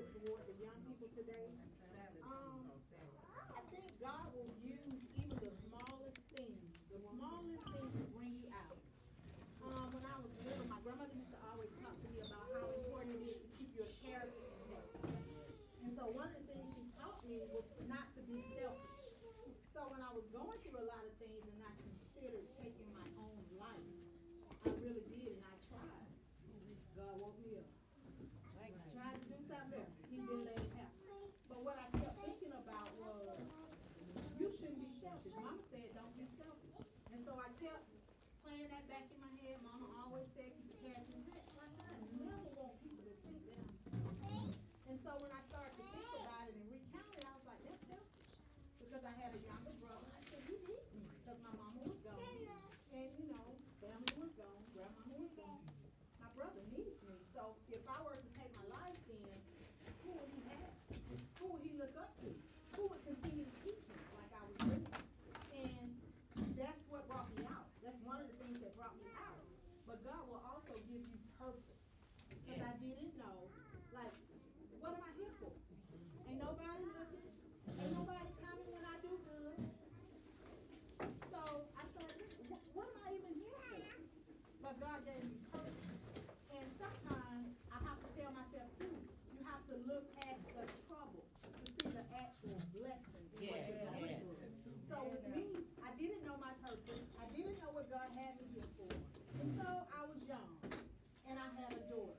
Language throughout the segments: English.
geared toward the young people today. I think God will use even the smallest thing to bring you out. When I was little, my grandmother used to always talk to me about how important it is to keep your character intact. And so one of the things she taught me was not to be selfish. So when I was going through a lot of things and I considered taking my own life, I really did, and I tried. God woke me up. I tried to do something else. He didn't let it happen. But what I kept thinking about was, you shouldn't be selfish. Mama said, don't be selfish. And so I kept playing that back in my head. Mama always said, keep the cash in the back. So I said, I never want people to think that I'm selfish. And so when I started to think about it and recount it, I was like, that's selfish. Because I had a younger brother. I said, you need me. Because my mama was gone. And, you know, family was gone. Grandmama was gone. My brother needs me. So if I were to take my life then, who would he have? Who would he look up to? Who would continue to teach me like I was doing? And that's what brought me out. That's one of the things that brought me out. But God will also give you purpose. Because I didn't know, like, what am I here for? Ain't nobody looking. Ain't nobody coming when I do good. So I started, what am I even here for? But God gave me purpose. And sometimes I have to tell myself too, you have to look past the trouble to see the actual blessing. Yes. So with me, I didn't know my purpose. I didn't know what God had me here for. And so I was young and I had a daughter.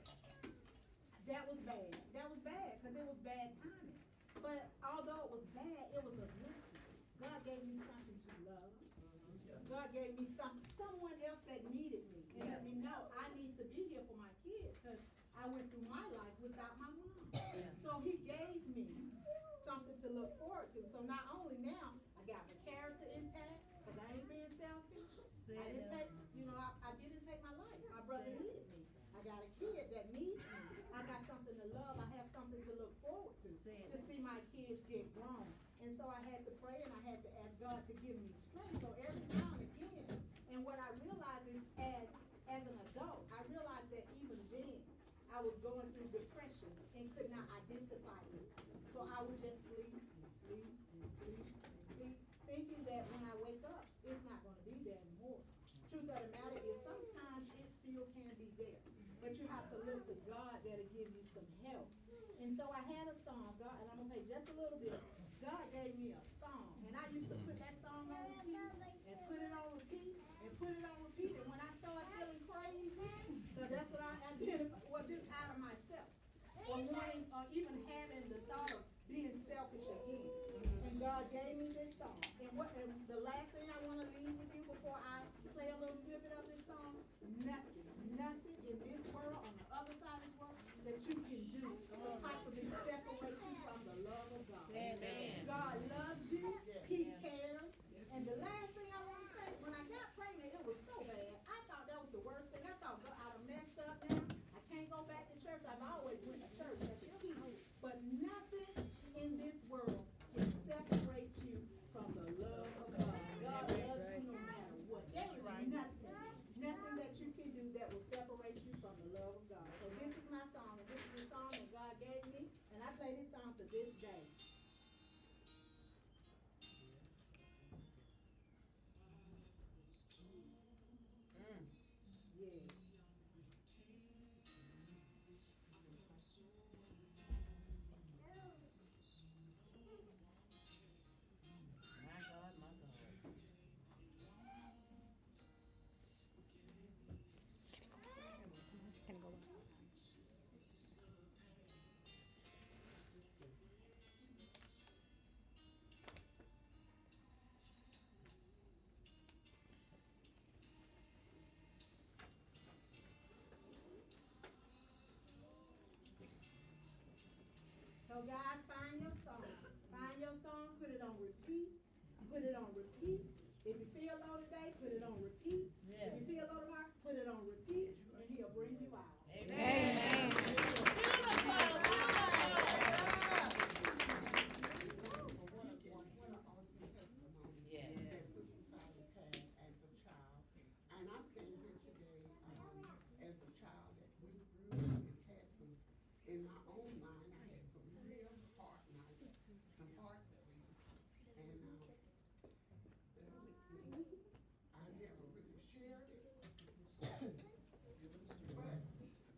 That was bad. That was bad because it was bad timing. But although it was bad, it was a blessing. God gave me something to love. God gave me someone else that needed me and let me know I need to be here for my kids because I went through my life without my mom. So he gave me something to look forward to. So not only now, I got my character intact because I ain't being selfish. I didn't take, I didn't take my life. My brother needed me. I got a kid that needs me. I got something to love. I have something to look forward to see my kids get grown. And so I had to pray and I had to ask God to give me strength. So every now and again, and what I realized is as an adult, I realized that even then, I was going through depression and could not identify it. So I would just sleep and sleep and sleep and sleep, thinking that when I wake up, it's not going to be there anymore. Truth of the matter is sometimes it still can be there. But you have to look to God that'll give you some help. And so I had a song, God, and I'm going to play just a little bit. God gave me a song, and I used to put that song on repeat, and put it on repeat, and put it on repeat. And when I started feeling crazy, so that's what I identified, well, just out of myself, or wanting, or even having the thought of being selfish again. And God gave me this song. And the last thing I want to leave with you before I play a little snippet of this song, nothing in this world, on the other side of this world, that you can do to possibly separate you from the love of God. Amen. God loves you. He cares. And the last thing I want to say, when I got pregnant, it was so bad. I thought that was the worst thing. I thought God, I'd have messed up now. I can't go back to church. I've always went to church. That's key. But nothing in this world can separate you from the love of God. God loves you no matter what. There is nothing that you can do that will separate you from the love of God. So this is my song, and this is the song that God gave me, and I play this song to this day. Yes. My God, my God. So guys, find your song. Find your song, put it on repeat. Put it on repeat. If you feel low today, put it on repeat. If you feel low tomorrow, put it on repeat, and he'll bring you out. Amen. Amen. What an awesome testimony that Sister Silas had as a child. And I stand here today as a child that went through and had some, in my own mind, I had some shared it. But,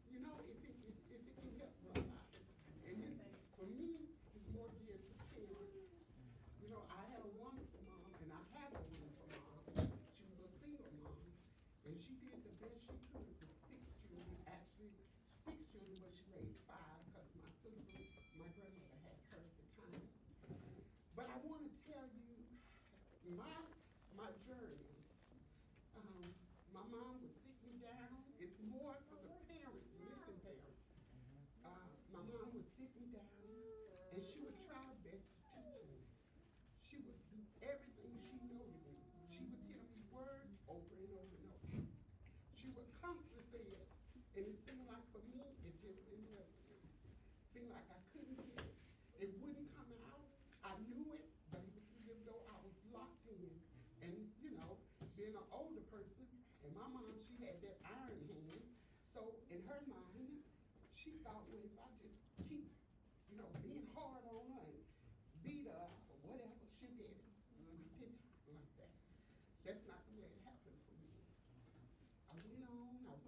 you know, if it can help somebody, and for me, it's more geared to parents. You know, I had a wonderful mom, and I have a wonderful mom. She was a single mom, and she did the best she could with 6 children. Actually, 6 children, but she raised 5 because my sister, my grandmother had her at the time. But I want to tell you my journey. My mom would sit me down. It's more for the parents, listen parents. My mom would sit me down, and she would try her best to teach me. She would do everything she knew to do. She would tell me words over and over and over. She would constantly say it, and it seemed like for me, it just didn't resonate. Seemed like I couldn't get it. It wouldn't come out. I knew it, but it was as though I was locked in. And, you know, being an older person, and my mom, she had that iron hand. So in her mind, she thought, well, if I just keep, you know, being hard on her and beat her up or whatever, she'll get it. It didn't happen like that. That's not the way it happened for me. I went on, and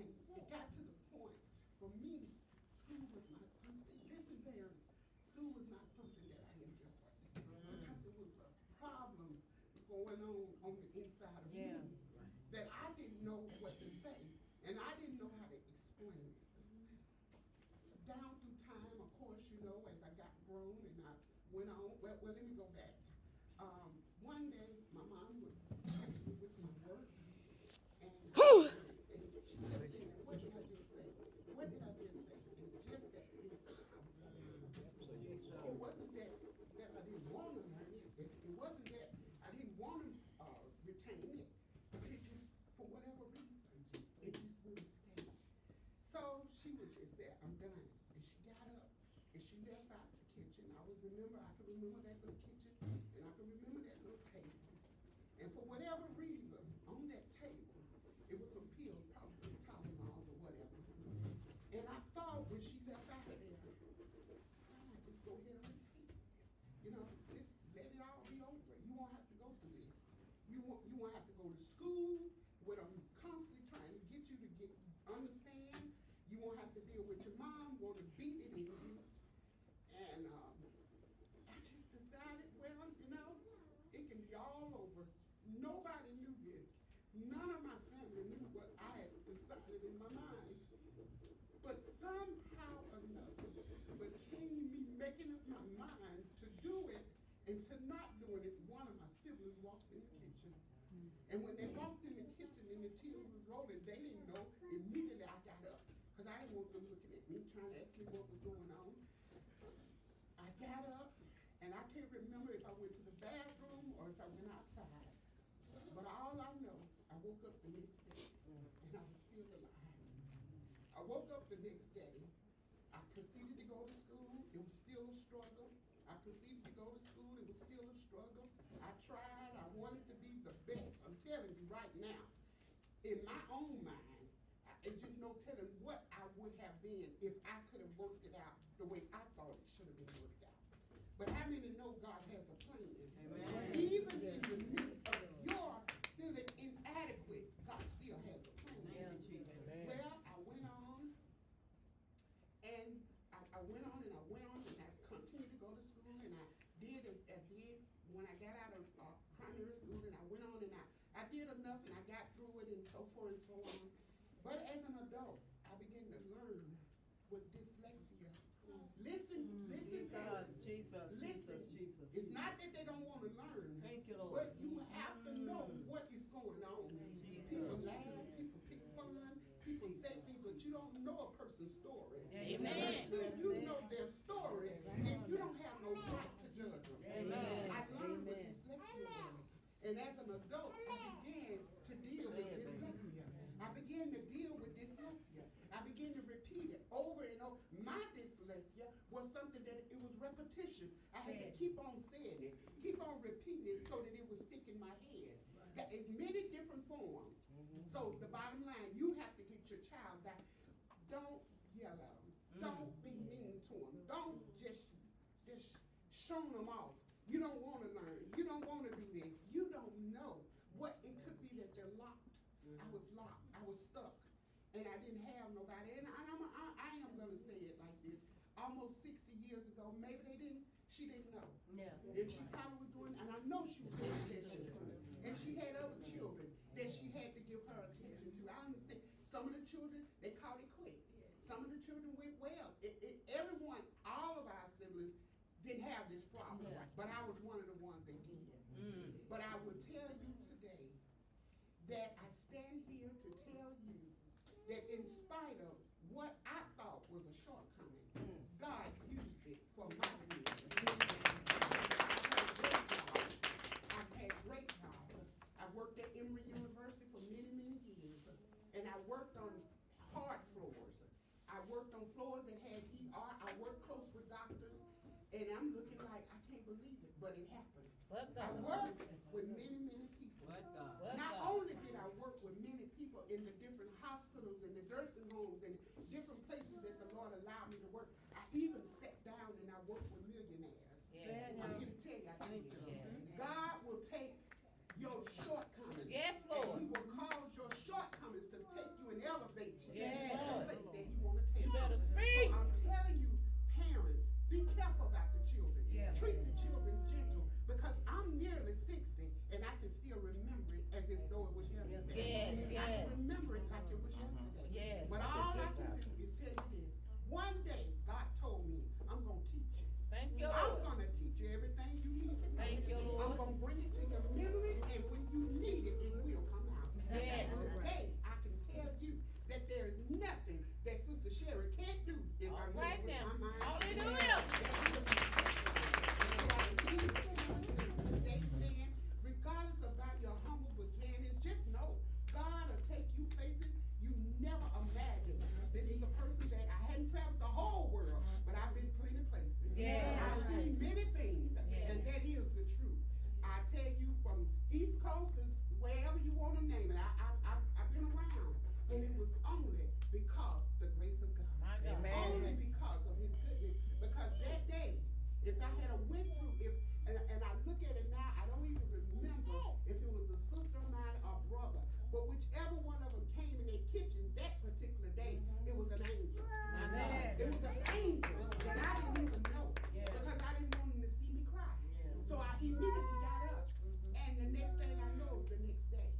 it got to the point, for me, school was not something, listen parents, school was not something that I enjoyed. Because it was a problem going on the inside of me that I didn't know what to say, and I didn't know how to explain it. Down through time, of course, you know, as I got grown and I went on, well let me go back. One day, my mom was helping with my work, and she said, what did I just say? What did I just say? And just that, it wasn't that I didn't want to learn it. It wasn't that I didn't want to retain it. It just, for whatever reason, it just wouldn't stay. So she was just there, I'm done. And she got up and she left out the kitchen. I can remember that little kitchen, and I can remember that little table. And for whatever reason, on that table, it was some pills, probably some Tylenol or whatever. And I thought when she left out of there, why not just go ahead and take it? You know, just let it all be over. You won't have to go through this. You won't have to go to school where I'm constantly trying to get you to understand. You won't have to deal with your mom, want to beat it in you. And I just decided, well, you know, it can be all over. Nobody knew this. None of my family knew what I had decided in my mind. But somehow or another, between me making up my mind to do it and to not doing it, one of my siblings walked in the kitchen. And when they walked in the kitchen and the tears was rolling, they didn't know. Immediately I got up, because I didn't want them looking at me, trying to ask me what was going on. I got up, and I can't remember if I went to the bathroom or if I went outside. But all I know, I woke up the next day, and I was still alive. I woke up the next day. I proceeded to go to school. It was still a struggle. I proceeded to go to school. It was still a struggle. I tried. I wanted to be the best. I'm telling you right now, in my own mind, it's just no telling what I would have been if I could have worked it out the way I thought it should have been worked out. But how many know God has a plan? Amen. Even in the midst of your feeling inadequate, God still has a plan. Amen. Well, I went on, and I went on and I went on, and I continued to go to school, and I did as I did when I got out of primary school, and I went on and I did enough, and I got through it, and so forth and so on. But as an adult, I began to learn what dyslexia. Listen, Jesus. It's not that they don't want to learn. Thank you, Lord. But you have to know what is going on. Jesus. People laugh, people pick fun, people say things, but you don't know a person's story. Amen. Until you know their story, then you don't have no right to judge them. Amen. I learned what dyslexia was. And as an adult, I began to deal with dyslexia. I began to deal with dyslexia. I began to repeat it over and over. My dyslexia was something that it was repetitious. I had to keep on saying it, keep on repeating it so that it would stick in my head. That is many different forms. So the bottom line, you have to get your child back. Don't yell at them. Don't be mean to them. Don't just shun them off. You don't want to learn. You don't want to do this. You don't know what it could be that their was locked. I was stuck. And I didn't have nobody. And I am going to say it like this. Almost 60 years ago, maybe she didn't know. Yeah. And she probably was doing, and I know she was doing the best she could. And she had other children that she had to give her attention to. I understand. Some of the children, they caught it quick. Some of the children went well. Everyone, all of our siblings didn't have this problem. Yeah. But I was one of the ones that did. But I will tell you today that I stand here to tell you that in spite of what I thought was a shortcoming, God used it for my good. I've had great jobs. I worked at Emory University for many, many years, and I worked on hard floors. I worked on floors that had ER. I worked close with doctors, and I'm looking like I can't believe it, but it happened. I worked with many, many people. Not only did I work with many people in the different hospitals and the nursing homes and different places that the Lord allowed me to work, I even sat down and I worked with millionaires. Yes. I'm here to tell you, I did. God will take your shortcomings. Yes, And Lord. He will cause your shortcomings to take you and elevate you Yes, to the Lord. place that He want to take You you. better speak. So I'm telling you, parents, be careful about the children. Yeah. Treat the children gentle, because I'm nearly 60 and I can still remember it as if though it was yesterday. Yes, I yes. can remember it like it was yesterday. Yes. But all I can do is tell you this. One day, God told me, I'm going to teach you. Thank you, I'm Lord. going to teach you everything you need to know. Thank you, Lord. I'm going to bring it to your memory, and when you need it, it will come out. Yes. And today, I can tell you that there is nothing that Sister Sherry can't do if I All make right it with now. my mind. Hallelujah. They saying, regardless about your humble beginnings, just know God will take you places you never imagined. This is a person that I hadn't traveled the whole world, but I've been plenty places. Yes. I've seen many things, Yes. and that is the truth. I tell you, from East Coast to wherever you want to name it, I've been around, and it was only because the grace of God. My God. Only because of His goodness. Because that day, if I had a went through, and I look at it now, I don't even remember if it was a sister of mine or brother, but whichever one of them came in their kitchen that particular day, it was an angel. Amen. It was an angel that I didn't even know, because I didn't want them to see me cry. So I immediately got up, and the next thing I know is the next day.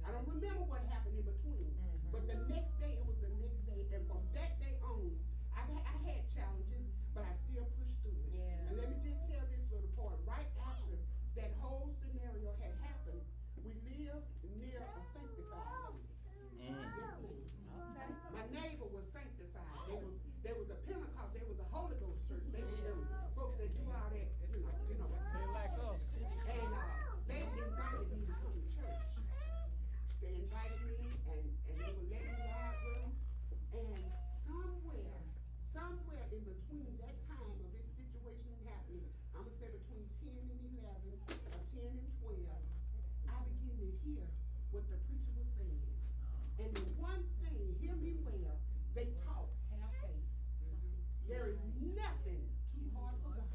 I don't remember what happened in between, but the next day, it was the next day, and from that day on, I had challenges, but I still pushed through it. Yeah. And let me just tell this little part. Right after that whole scenario had happened, we lived near a sanctified lady. Yes, ma'am. My neighbor was sanctified. They was a Pentecost. They was a Holy Ghost church. They were them folks that do all that, you know. They like us. And they invited me to come to church. They invited me, and they would let me ride with them. And somewhere in between that time of this situation happening, I'm gonna say between 10 and 11, or 10 and 12, I began to hear what the preacher was saying. And the one thing, hear me well, they taught have faith. There is nothing too hard for God.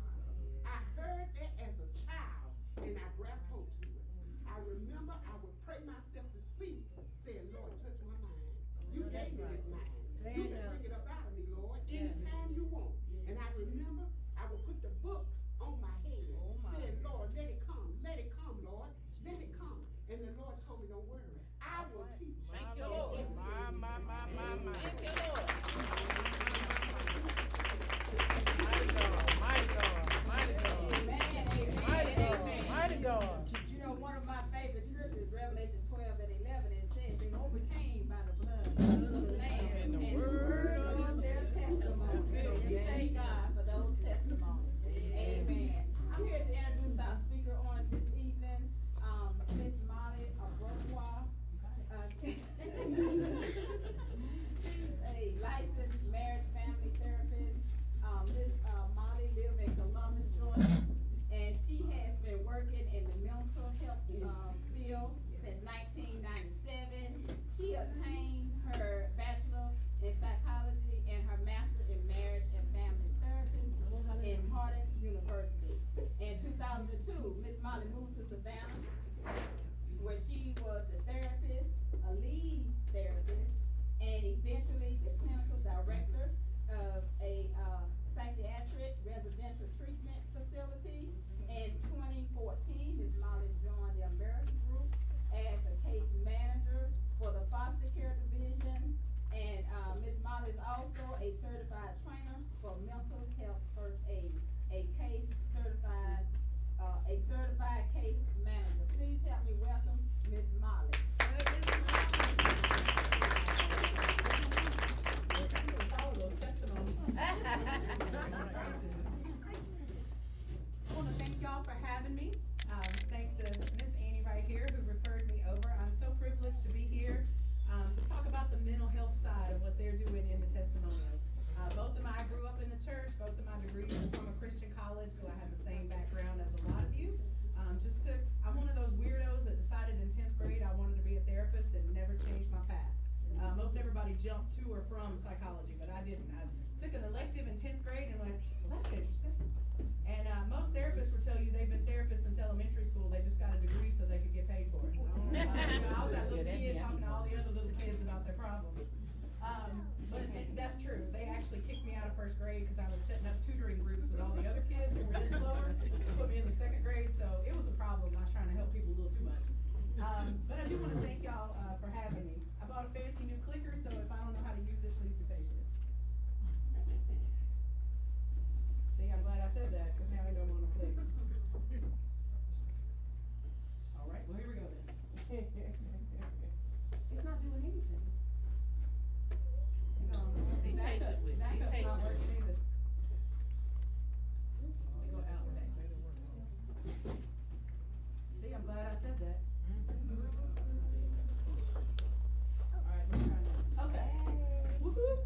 I heard that as a child, and I grabbed hold to it. I remember I would pray myself to sleep, saying, Lord, touch my mind. You gave me this mind. You can bring it up out of me, Lord, anytime you want. And I remember I would put the books on my head, saying, Lord, let it come, Lord, let it come. And the Lord told me, don't worry, I will teach you. Thank you, Lord. My. Thank you, Lord. Mighty God. You know, one of my favorite scriptures, Revelation 12 and 11, it says they overcame by the blood of the Lamb and the word of their testimony. So we thank God for those testimonies. Amen. I'm here to introduce our speaker on this evening, Miss Molly Abroquois. She's a licensed marriage family therapist. Miss Molly lives in Columbus, Georgia, and she has been working in the mental health field since 1997. She obtained her bachelor in psychology and her master in marriage and family therapy in Harding University. In 2002, Miss Molly moved to Savannah, where she was a therapist a lead therapist, and eventually the clinical director of a psychiatric residential treatment facility. In 2014, Ms. Molly joined the American Group as a case manager for the foster care division. And Ms. Molly is also a certified trainer for mental health first aid, a certified case manager. Please help me welcome Ms. Molly. All those testimonies. I want to thank y'all for having me. Thanks to Miss Annie right here who referred me over. I'm so privileged to be here to talk about the mental health side of what they're doing in the testimonials. I grew up in the church. Both of my degrees are from a Christian college, so I have the same background as a lot of you. I'm one of those weirdos that decided in 10th grade I wanted to be a therapist and never changed my path. Most everybody jumped to or from psychology, but I didn't. I took an elective in 10th grade and went, well, that's interesting. And most therapists will tell you they've been therapists since elementary school. They just got a degree so they could get paid for it. I was that little kid talking to all the other little kids about their problems. But that's true. They actually kicked me out of first grade because I was setting up tutoring groups with all the other kids who were in slower. Put me in the second grade, so it was a problem. I was trying to help people a little too much. But I do want to thank y'all for having me. I bought a fancy new clicker, so if I don't know how to use it, please be patient. See, I'm glad I said that because now I know I'm on a click. All right, well, here we go then. It's not doing anything. Be patient with it. Be Backup's patient. not working either. Let me go out and back. See, I'm glad I said that. Alright, let's try now. Okay. Woo-hoo.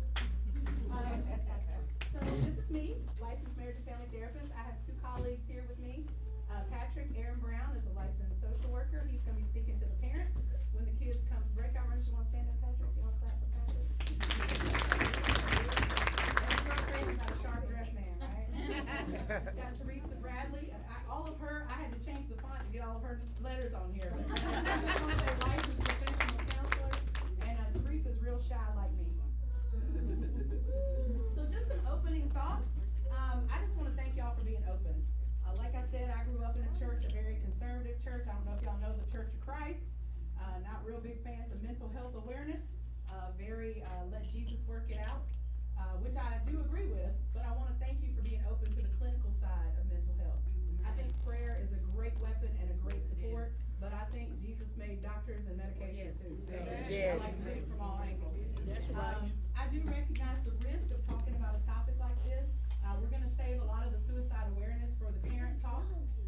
So this is me, licensed marriage and family therapist. I have two colleagues here with me. Patrick Aaron Brown is a licensed social worker. He's gonna be speaking to the parents when the kids come to breakout rooms. You wanna stand up, Patrick? You wanna clap for Patrick? Got a sharp dress man, right? Got Teresa Bradley. All of her, I had to change the font to get all of her letters on here. But licensed professional counselor, and Teresa's real shy like me. So just some opening thoughts. I just want to thank y'all for being open. Like I said, I grew up in a church, a very conservative church. I don't know if y'all know the Church of Christ. Not real big fans of mental health awareness. Very let Jesus work it out. Which I do agree with, but I want to thank you for being open to the clinical side of mental health. I think prayer is a great weapon and a great support, but I think Jesus made doctors and medication too. So I like to hit it from all angles. That's right. I do recognize the risk of talking about a topic like this. We're going to save a lot of the suicide awareness for the parent talk,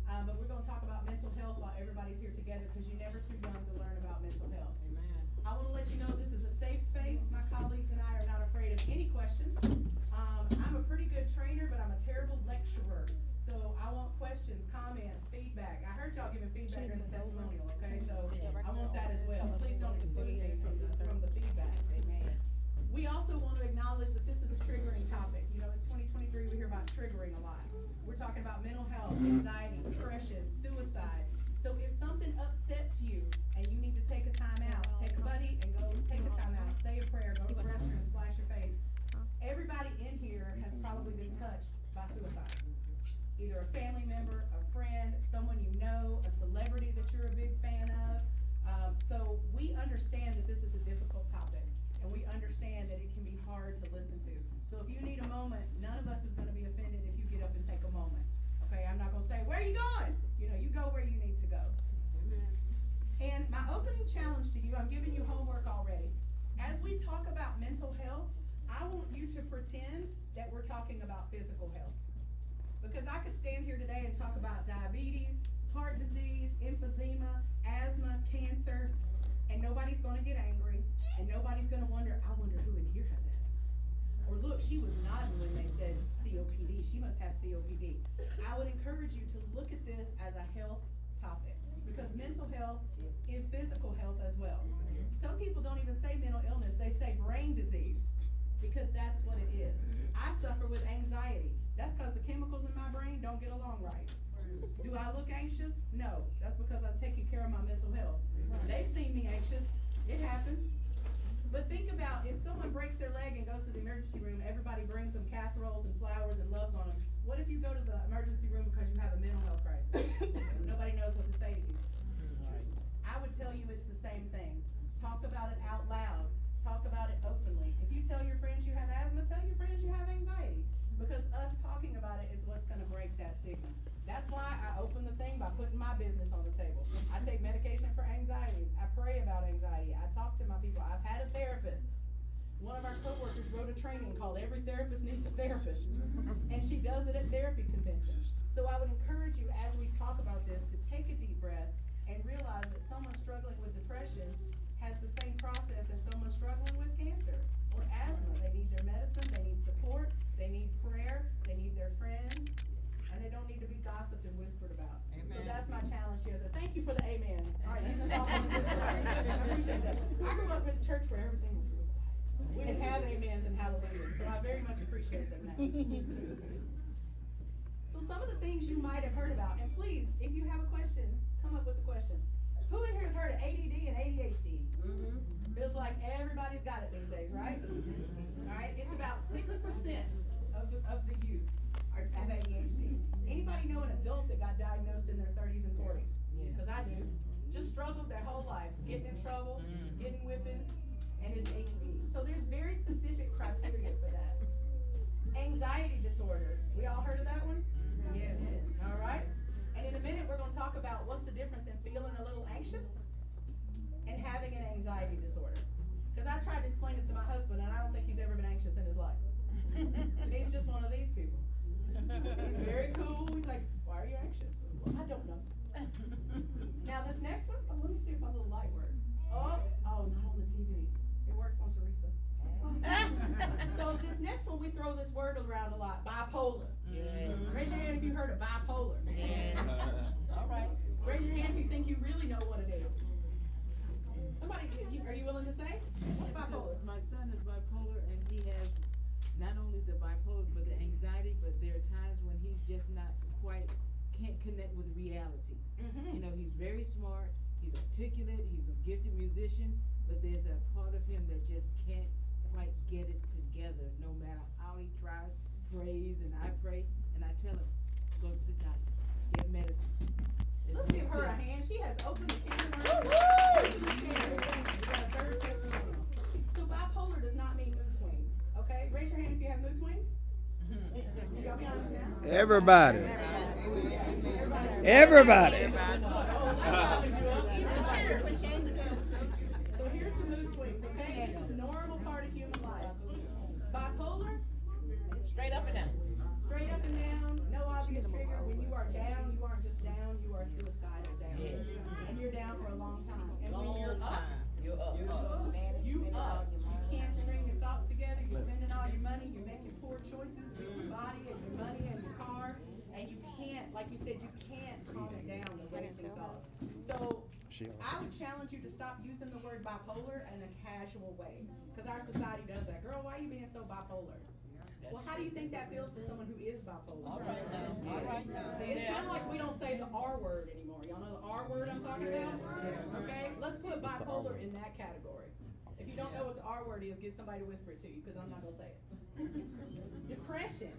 but we're going to talk about mental health while everybody's here together because you're never too young to learn about mental health. Amen. I want to let you know this is a safe space. My colleagues and I are not afraid of any questions. I'm a pretty good trainer, but I'm a terrible lecturer. So I want questions, comments, feedback. I heard y'all giving feedback during the testimonial, okay? So I want that as well. Please don't exclude me from the feedback. Amen. We also want to acknowledge that this is a triggering topic. You know, it's 2023, we hear about triggering a lot. We're talking about mental health, anxiety, depression, suicide. So if something upsets you and you need to take a time out, take a buddy and go take a time out, say a prayer, go to the restroom, splash your face. Everybody in here has probably been touched by suicide. Either a family member, a friend, someone you know, a celebrity that you're a big fan of. So we understand that this is a difficult topic, and we understand that it can be hard to listen to. So if you need a moment, none of us is gonna be offended if you get up and take a moment. Okay, I'm not gonna say, where are you going? You know, you go where you need to go. And my opening challenge to you, I'm giving you homework already. As we talk about mental health, I want you to pretend that we're talking about physical health. Because I could stand here today and talk about diabetes, heart disease, emphysema, asthma, cancer, and nobody's gonna get angry, and nobody's gonna wonder, I wonder who in here has asthma. Or look, she was nodding when they said COPD, she must have COPD. I would encourage you to look at this as a health topic, because mental health is physical health as well. Some people don't even say mental illness, they say brain disease, because that's what it is. I suffer with anxiety. That's because the chemicals in my brain don't get along right. Do I look anxious? No, that's because I'm taking care of my mental health. They've seen me anxious. It happens. But think about if someone breaks their leg and goes to the emergency room, everybody brings them casseroles and flowers and loves on them. What if you go to the emergency room because you have a mental health crisis? Nobody knows what to say to you. I would tell you it's the same thing. Talk about it out loud. Talk about it openly. If you tell your friends you have asthma, tell your friends you have anxiety. Because us talking about it is what's gonna break that stigma. That's why I open the thing by putting my business on the table. I take medication for anxiety. I pray about anxiety. I talk to my people. I've had a therapist. One of our coworkers wrote a training called Every Therapist Needs a Therapist. And she does it at therapy conventions. So I would encourage you as we talk about this to take a deep breath and realize that someone struggling with depression has the same process as someone struggling with cancer or asthma. They need their medicine, they need support, they need prayer, they need their friends, and they don't need to be gossiped and whispered about. So that's my challenge here. So thank you for the amen. All right, you can talk on this side. I appreciate that. I grew up in a church where everything was real quiet. We didn't have amens and hallelujahs, so I very much appreciate them now. So some of the things you might have heard about, and please, if you have a question, come up with a question. Who in here has heard of ADD and ADHD? Feels like everybody's got it these days, right? Alright, it's about 6% of the youth have ADHD. Anybody know an adult that got diagnosed in their 30s and 40s? Because I do. Just struggled their whole life, getting in trouble, getting whippings, and it's ADD. So there's very specific criteria for that. Anxiety disorders. We all heard of that one? Yes. Alright? And in a minute, we're going to talk about what's the difference in feeling a little anxious and having an anxiety disorder. Because I tried to explain it to my husband, and I don't think he's ever been anxious in his life. He's just one of these people. He's very cool. He's like, why are you anxious? Well, I don't know. Now, this next one, let me see if my little light works. Oh, not on the TV. It works on Teresa. So this next one, we throw this word around a lot, bipolar. Yes. Raise your hand if you heard of bipolar. Yes. All right. Raise your hand if you think you really know what it is. Somebody, are you willing to say? What's bipolar? My son is bipolar, and he has not only the bipolar, but the anxiety, but there are times when he's just not quite, can't connect with reality. You know, he's very smart, he's articulate, he's a gifted musician, but there's that part of him that just can't quite get it together, no matter how he tries, prays, and I pray, and I tell him, go to the doctor, get medicine. Let's give her a hand. She has opened the camera. So bipolar does not mean mood swings, okay? Raise your hand if you have mood swings. Y'all be honest now. Everybody. So here's the mood swings, okay? This is a normal part of human life. Bipolar, Straight up and down. straight up and down, no obvious trigger. When you are down, you aren't just down, you are suicidal down. Yes. And you're down for a long time. And when you're up, You're up. you up. You can't string your thoughts together. You're spending all your money. You're making poor choices with your body and your money and your car. And you can't, like you said, you can't calm it down the racing thoughts. So I would challenge you to stop using the word bipolar in a casual way. Because our society does that. Girl, why are you being so bipolar? Well, how do you think that feels to someone who is bipolar? All right now. All right now. It's kind of like we don't say the R word anymore. Y'all know the R word I'm talking about? Okay, let's put bipolar in that category. If you don't know what the R word is, get somebody to whisper it to you, because I'm not gonna say it. Depression.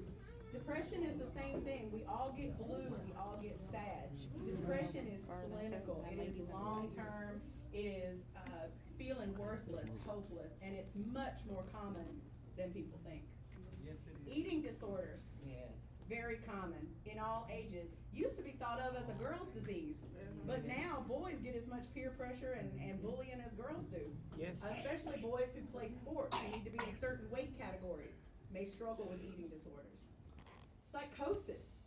Depression is the same thing. We all get blue, we all get sad. Depression is clinical. It is long-term. It is feeling worthless, hopeless, and it's much more common than people think. Eating disorders. Yes. Very common in all ages. Used to be thought of as a girl's disease, but now boys get as much peer pressure and bullying as girls do. Yes. Especially boys who play sports who need to be in certain weight categories may struggle with eating disorders. Psychosis.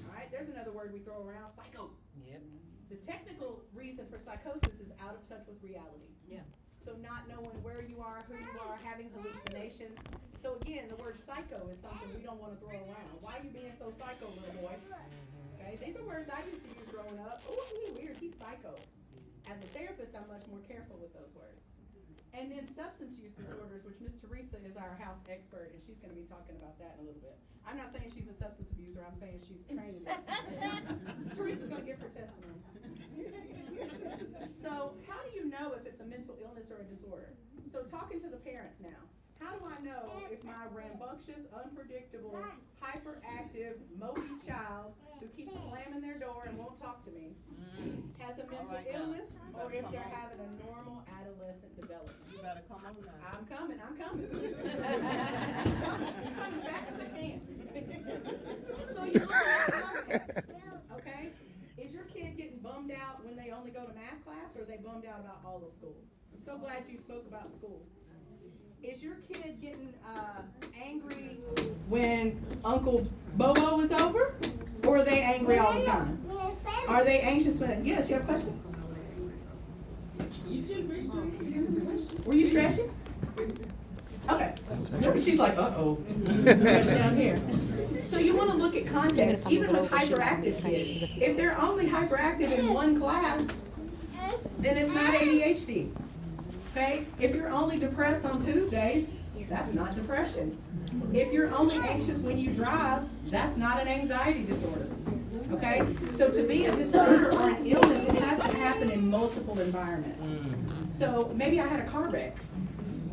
All right, there's another word we throw around, psycho. Yep. The technical reason for psychosis is out of touch with reality. Yeah. So not knowing where you are, who you are, having hallucinations. So again, the word psycho is something we don't want to throw around. Why are you being so psycho, little boy? Okay, these are words I used to use growing up. Oh, he's weird, he's psycho. As a therapist, I'm much more careful with those words. And then substance use disorders, which Miss Teresa is our house expert, and she's gonna be talking about that in a little bit. I'm not saying she's a substance abuser, I'm saying she's trained in that. Teresa's gonna give her testimony. So, how do you know if it's a mental illness or a disorder? So, talking to the parents now, how do I know if my rambunctious, unpredictable, hyperactive, mopey child who keeps slamming their door and won't talk to me has a mental illness, or if they're having a normal adolescent development? You better come on now. I'm coming. I'm coming fast as I can. So you look at context, okay? Is your kid getting bummed out when they only go to math class, or are they bummed out about all of school? I'm so glad you spoke about school. Is your kid getting angry when Uncle Bobo is over, or are they angry all the time? Are they anxious when? Yes, you have a question? Were you stretching? Okay. She's like, uh-oh. Stretch down here. So you want to look at context, even with hyperactive kids. If they're only hyperactive in one class, then it's not ADHD. Okay? If you're only depressed on Tuesdays, that's not depression. If you're only anxious when you drive, that's not an anxiety disorder. Okay? So to be a disorder or an illness, it has to happen in multiple environments. So maybe I had a car wreck,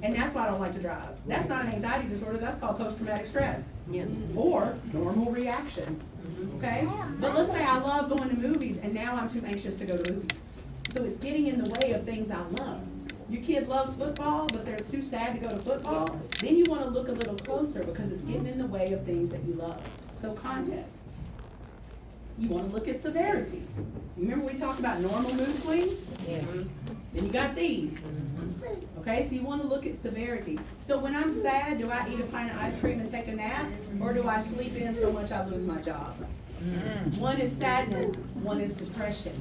and that's why I don't like to drive. That's not an anxiety disorder, that's called post-traumatic stress. Or normal reaction. Okay? But let's say I love going to movies, and now I'm too anxious to go to movies. So it's getting in the way of things I love. Your kid loves football, but they're too sad to go to football, then you want to look a little closer because it's getting in the way of things that you love. So context. You want to look at severity. Remember we talked about normal mood swings? Yes. Then you got these. Okay, so you want to look at severity. So when I'm sad, do I eat a pint of ice cream and take a nap? Or do I sleep in so much I lose my job? One is sadness, one is depression.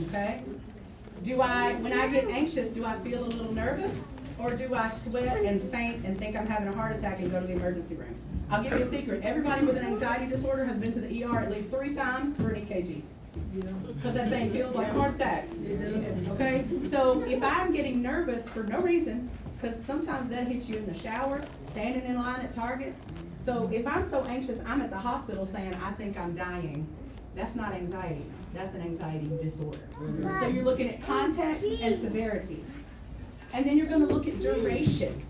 Okay? When I get anxious, do I feel a little nervous? Or do I sweat and faint and think I'm having a heart attack and go to the emergency room? I'll give you a secret. Everybody with an anxiety disorder has been to the ER at least 3 times for an EKG. Because that thing feels like a heart attack. Okay? So if I'm getting nervous for no reason, because sometimes that hits you in the shower, standing in line at Target. So if I'm so anxious, I'm at the hospital saying, I think I'm dying. That's not anxiety. That's an anxiety disorder. So you're looking at context and severity. And then you're going to look at duration.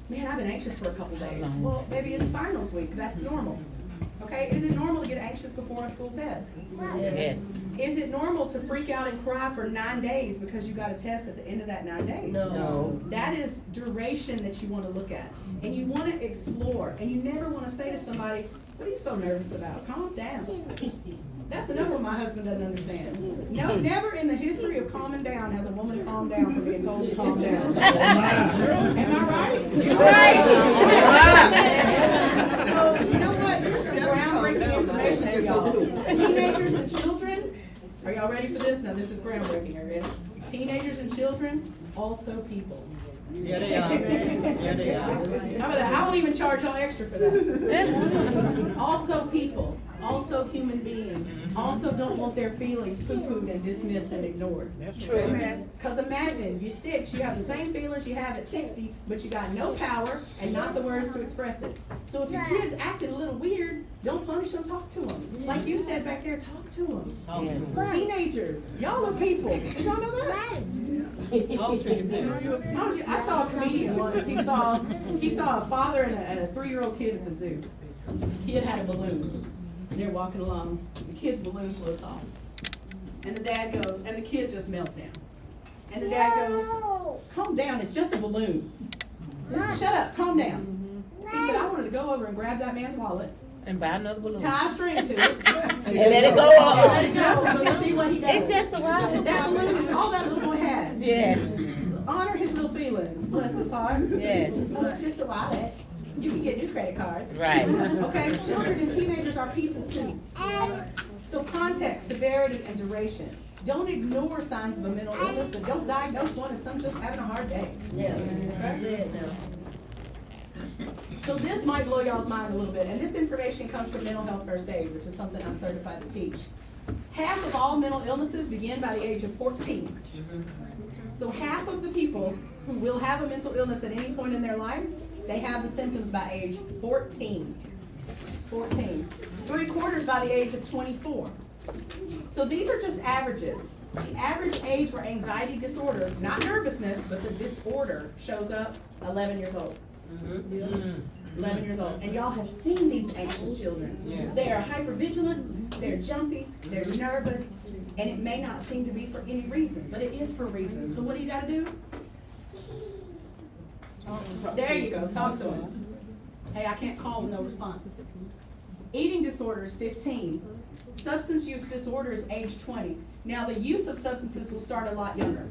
Man, I've been anxious for a couple days. Well, maybe it's finals week. That's normal. Okay? Is it normal to get anxious before a school test? Yes. Is it normal to freak out and cry for 9 days because you got a test at the end of that 9 days? No. That is duration that you want to look at. And you want to explore. And you never want to say to somebody, what are you so nervous about? Calm down. That's another one my husband doesn't understand. No, never in the history of calming down has a woman calmed down for being told to calm down. Am I right? You're right. So, you know what? Here's some groundbreaking information for y'all. Teenagers and children, are y'all ready for this? Now, this is groundbreaking. Are you ready? Teenagers and children, also people. Yeah, they are. Yeah, they are. How about that? I won't even charge y'all extra for that. Also people, also human beings, also don't want their feelings poo-pooed and dismissed and ignored. That's true. Because imagine, you're 6, you have the same feelings you have at 60, but you got no power and not the words to express it. So if your kid's acting a little weird, don't punish them, talk to them. Like you said back there, talk to them. Yes. Teenagers, y'all are people. Did y'all know that? I saw a comedian once. He saw a father and a 3-year-old kid at the zoo. The kid had a balloon. They're walking along. The kid's balloon floats off. And the dad goes, and the kid just melts down. And the dad goes, calm down, it's just a balloon. Shut up, calm down. He said, I wanted to go over and grab that man's wallet, And buy another balloon. tie a string to it, And let it go up. and let it go and see what he does. It's just a wallet. That balloon is all that little boy had. Yes. Honor his little feelings, bless his heart. Yes. Oh, it's just a wallet. You can get new credit cards. Right. Okay, children and teenagers are people too. So context, severity, and duration. Don't ignore signs of a mental illness, but don't diagnose one if someone's just having a hard day. Yeah. Okay? So this might blow y'all's mind a little bit, and this information comes from Mental Health First Aid, which is something I'm certified to teach. half of all mental illnesses begin by the age of 14. So half of the people who will have a mental illness at any point in their life, they have the symptoms by age 14. 14. 3/4 by the age of 24. So these are just averages. The average age for anxiety disorder, not nervousness, but the disorder, shows up 11 years old. 11 years old. And y'all have seen these anxious children. They are hypervigilant, they're jumpy, they're nervous, and it may not seem to be for any reason, but it is for reason. So what do you gotta do? There you go, talk to them. Hey, I can't call with no response. Eating disorders, 15. Substance use disorders, age 20. Now, the use of substances will start a lot younger.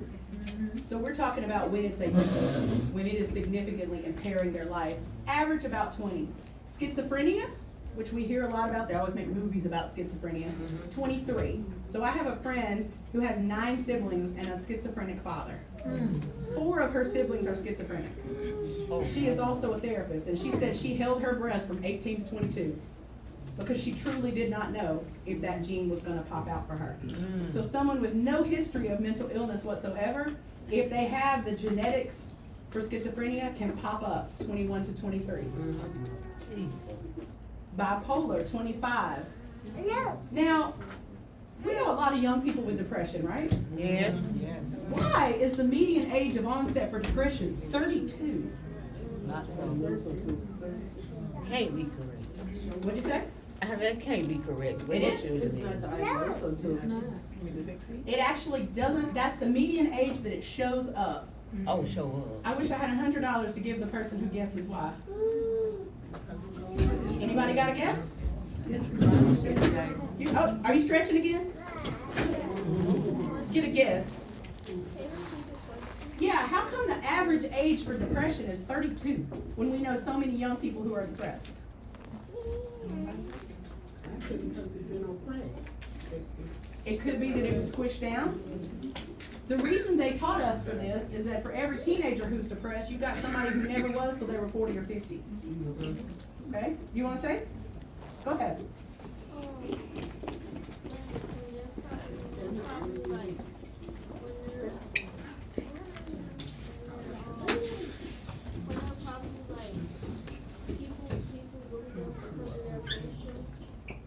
So we're talking about when it's a disorder, when it is significantly impairing their life. Average about 20. Schizophrenia, which we hear a lot about, they always make movies about schizophrenia, 23. So I have a friend who has 9 siblings and a schizophrenic father. 4 of her siblings are schizophrenic. She is also a therapist, and she said she held her breath from 18 to 22 because she truly did not know if that gene was going to pop out for her. So someone with no history of mental illness whatsoever, if they have the genetics for schizophrenia, can pop up 21 to 23. Bipolar, 25. Now, we know a lot of young people with depression, right? Yes. Why is the median age of onset for depression 32? Not so. Can't be correct. What'd you say? I said that can't be correct. What It you is. choosing It actually doesn't, that's the median age that it shows up. Oh, show up. I wish I had $100 to give the person who guesses why. Anybody got a guess? Are you stretching again? Get a guess. Yeah, how come the average age for depression is 32 when we know so many young people who are depressed? It could be that it was squished down. The reason they taught us for this is that for every teenager who's depressed, you got somebody who never was till they were 40 or 50. Okay? You want to say? Go ahead.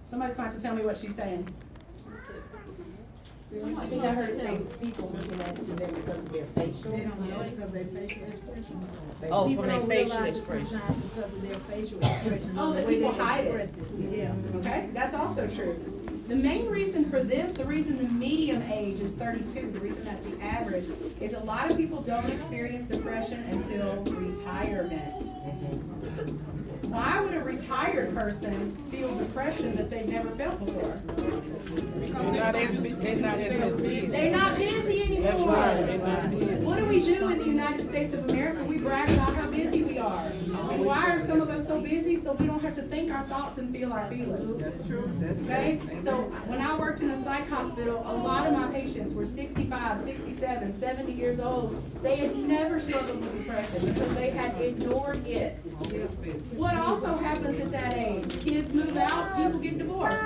Somebody's going to tell me what she's saying. I think I heard it say people looking at them because of their facial. They don't know it because of their facial expression. Oh, People from their don't facial realize it expression. sometimes because of their facial expression. Oh, the that way people they hide it. express Yeah. Okay, that's also true. The main reason for this, the reason the median age is 32, the reason that's the average, is a lot of people don't experience depression until retirement. Why would a retired person feel depression that they've never felt before? They're not busy anymore. That's right, they're not busy. What do we do in the United States of America? We brag about how busy we are. And why are some of us so busy? So we don't have to think our thoughts and feel our feelings. That's true. Okay? So when I worked in a psych hospital, a lot of my patients were 65, 67, 70 years old. They had never struggled with depression because they had ignored it. What also happens at that age? Kids move out, people get divorced.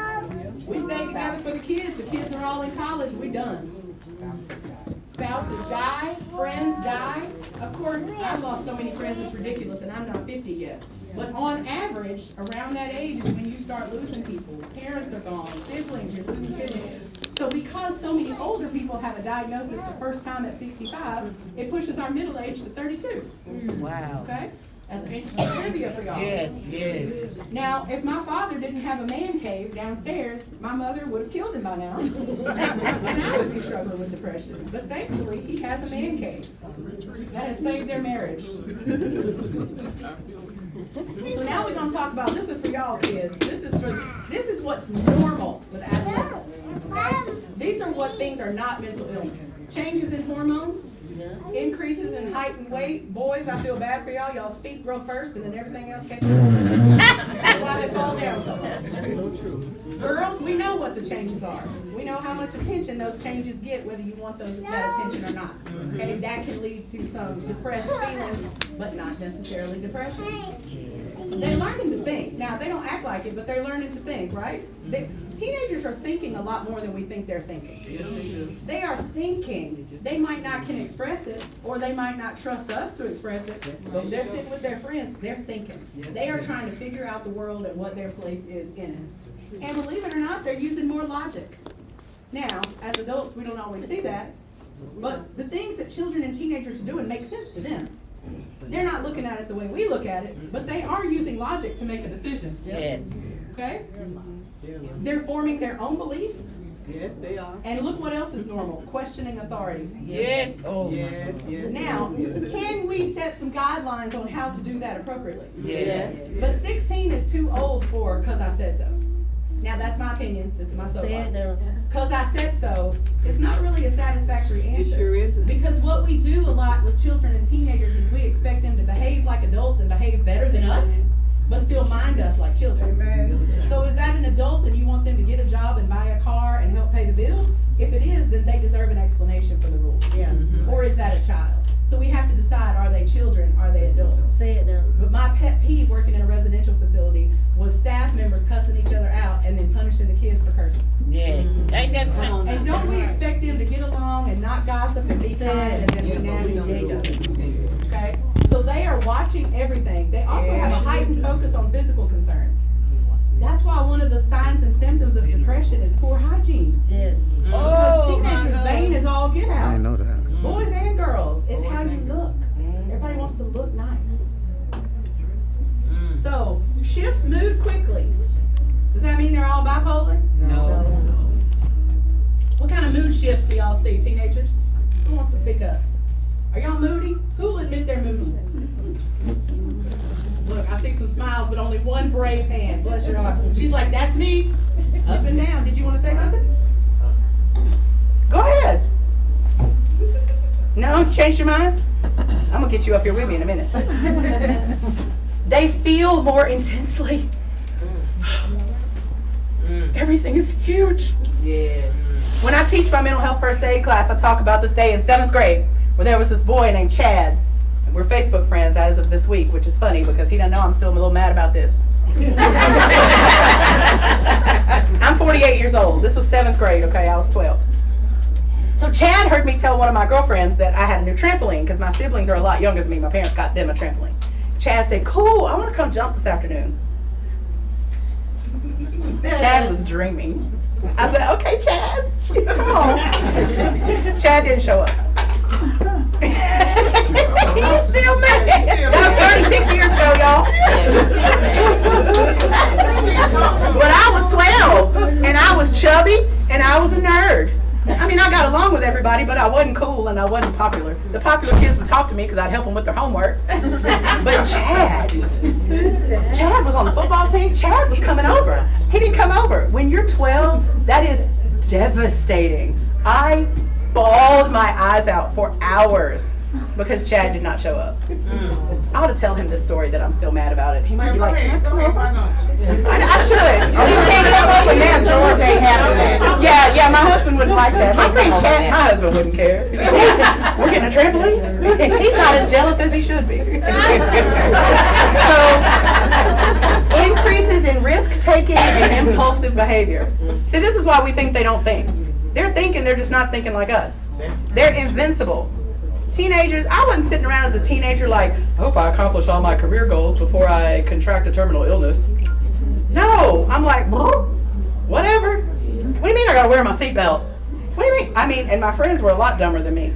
We stay together for the kids are all in college, we done. Spouses die, friends die. Of course, I've lost so many friends, it's ridiculous, and I'm not 50 yet. But on average, around that age is when you start losing people. Parents are gone, siblings, you're losing siblings. So because so many older people have a diagnosis the first time at 65, it pushes our middle age to 32. Wow. Okay? As an interesting trivia for y'all. Yes. Now, if my father didn't have a man cave downstairs, my mother would have killed him by now. And I would be struggling with depression. But thankfully, he has a man cave. That has saved their marriage. So now we're gonna talk about, this is for y'all kids. This is what's normal with adolescents. Okay? These are what things are not mental illness. Changes in hormones, increases in height and weight. Boys, I feel bad for y'all. Y'all's feet grow first and then everything else catches up. That's why they fall down so much. That's so true. Girls, we know what the changes are. We know how much attention those changes get, whether you want that attention or not. Okay, that can lead to some depressed feelings, but not necessarily depression. They're learning to think. Now, they don't act like it, but they're learning to think, right? Teenagers are thinking a lot more than we think they're thinking. Yes, they do. They are thinking. They might not can express it, or they might not trust us to express it, but they're sitting with their friends, they're thinking. They are trying to figure out the world and what their place is in it. And believe it or not, they're using more logic. Now, as adults, we don't always see that, but the things that children and teenagers are doing make sense to them. They're not looking at it the way we look at it, but they are using logic to make a decision. Yes. Okay? They're forming their own beliefs. Yes, they are. And look what else is normal, questioning authority. Yes. Oh. Yes, yes. Now, can we set some guidelines on how to do that appropriately? Yes. But 16 is too old for "cause I said so." Now, that's my opinion. This is my soapbox. "Cause I said so" is not really a satisfactory It answer. sure isn't. Because what we do a lot with children and teenagers is we expect them to behave like adults and behave better than us, but still mind us like children. So is that an adult and you want them to get a job and buy a car and help pay the bills? If it is, then they deserve an explanation for the rules. Yeah. Or is that a child? So we have to decide, are they children, are they adults? Say it now. But my pet peeve working in a residential facility was staff members cussing each other out and then punishing the kids for cursing. Yes. Ain't that something? And don't we expect them to get along and not gossip and be kind and then be nasty to each other? Okay? So they are watching everything. They also have a heightened focus on physical concerns. That's why one of the signs and symptoms of depression is poor hygiene. Yes. Because teenagers' vain is all get out. I know that. Boys and girls, it's how you look. Everybody wants to look nice. So, shifts mood quickly. Does that mean they're all bipolar? No. What kind of mood shifts do y'all see, teenagers? Who wants to speak up? Are y'all moody? Who will admit they're moody? Look, I see some smiles, but only one brave hand. Bless your heart. She's like, that's me. Up and down. Did you want to say something? Go ahead. No, you changed your mind? I'm going to get you up here with me in a minute. They feel more intensely. Everything is huge. Yes. When I teach my mental health first aid class, I talk about this day in 7th grade where there was this boy named Chad. And we're Facebook friends as of this week, which is funny because he doesn't know I'm still a little mad about this. I'm 48 years old. This was 7th grade, okay? I was 12. So Chad heard me tell one of my girlfriends that I had a new trampoline because my siblings are a lot younger than me. My parents got them a trampoline. Chad said, cool, I want to come jump this afternoon. Chad was dreaming. I said, okay, Chad, come on. Chad didn't show up. He's still mad. That was 36 years ago, y'all. But I was 12, and I was chubby, and I was a nerd. I mean, I got along with everybody, but I wasn't cool and I wasn't popular. The popular kids would talk to me because I'd help them with their homework. But Chad was on the football team. Chad was coming over. He didn't come over. When you're 12, that is devastating. I bawled my eyes out for hours because Chad did not show up. I ought to tell him this story that I'm still mad about it. He might be like, Go ahead, why not? I should. He can't come over now. George ain't having that. Yeah, my husband wouldn't like that. My friend Chad, my husband wouldn't care. We're getting a trampoline? He's not as jealous as he should be. So, increases in risk-taking and impulsive behavior. See, this is why we think they don't think. They're thinking, they're just not thinking like us. They're invincible. Teenagers, I wasn't sitting around as a teenager like, I hope I accomplish all my career goals before I contract a terminal illness. No, I'm like, whatever. What do you mean I gotta wear my seatbelt? What do you mean? I mean, and my friends were a lot dumber than me.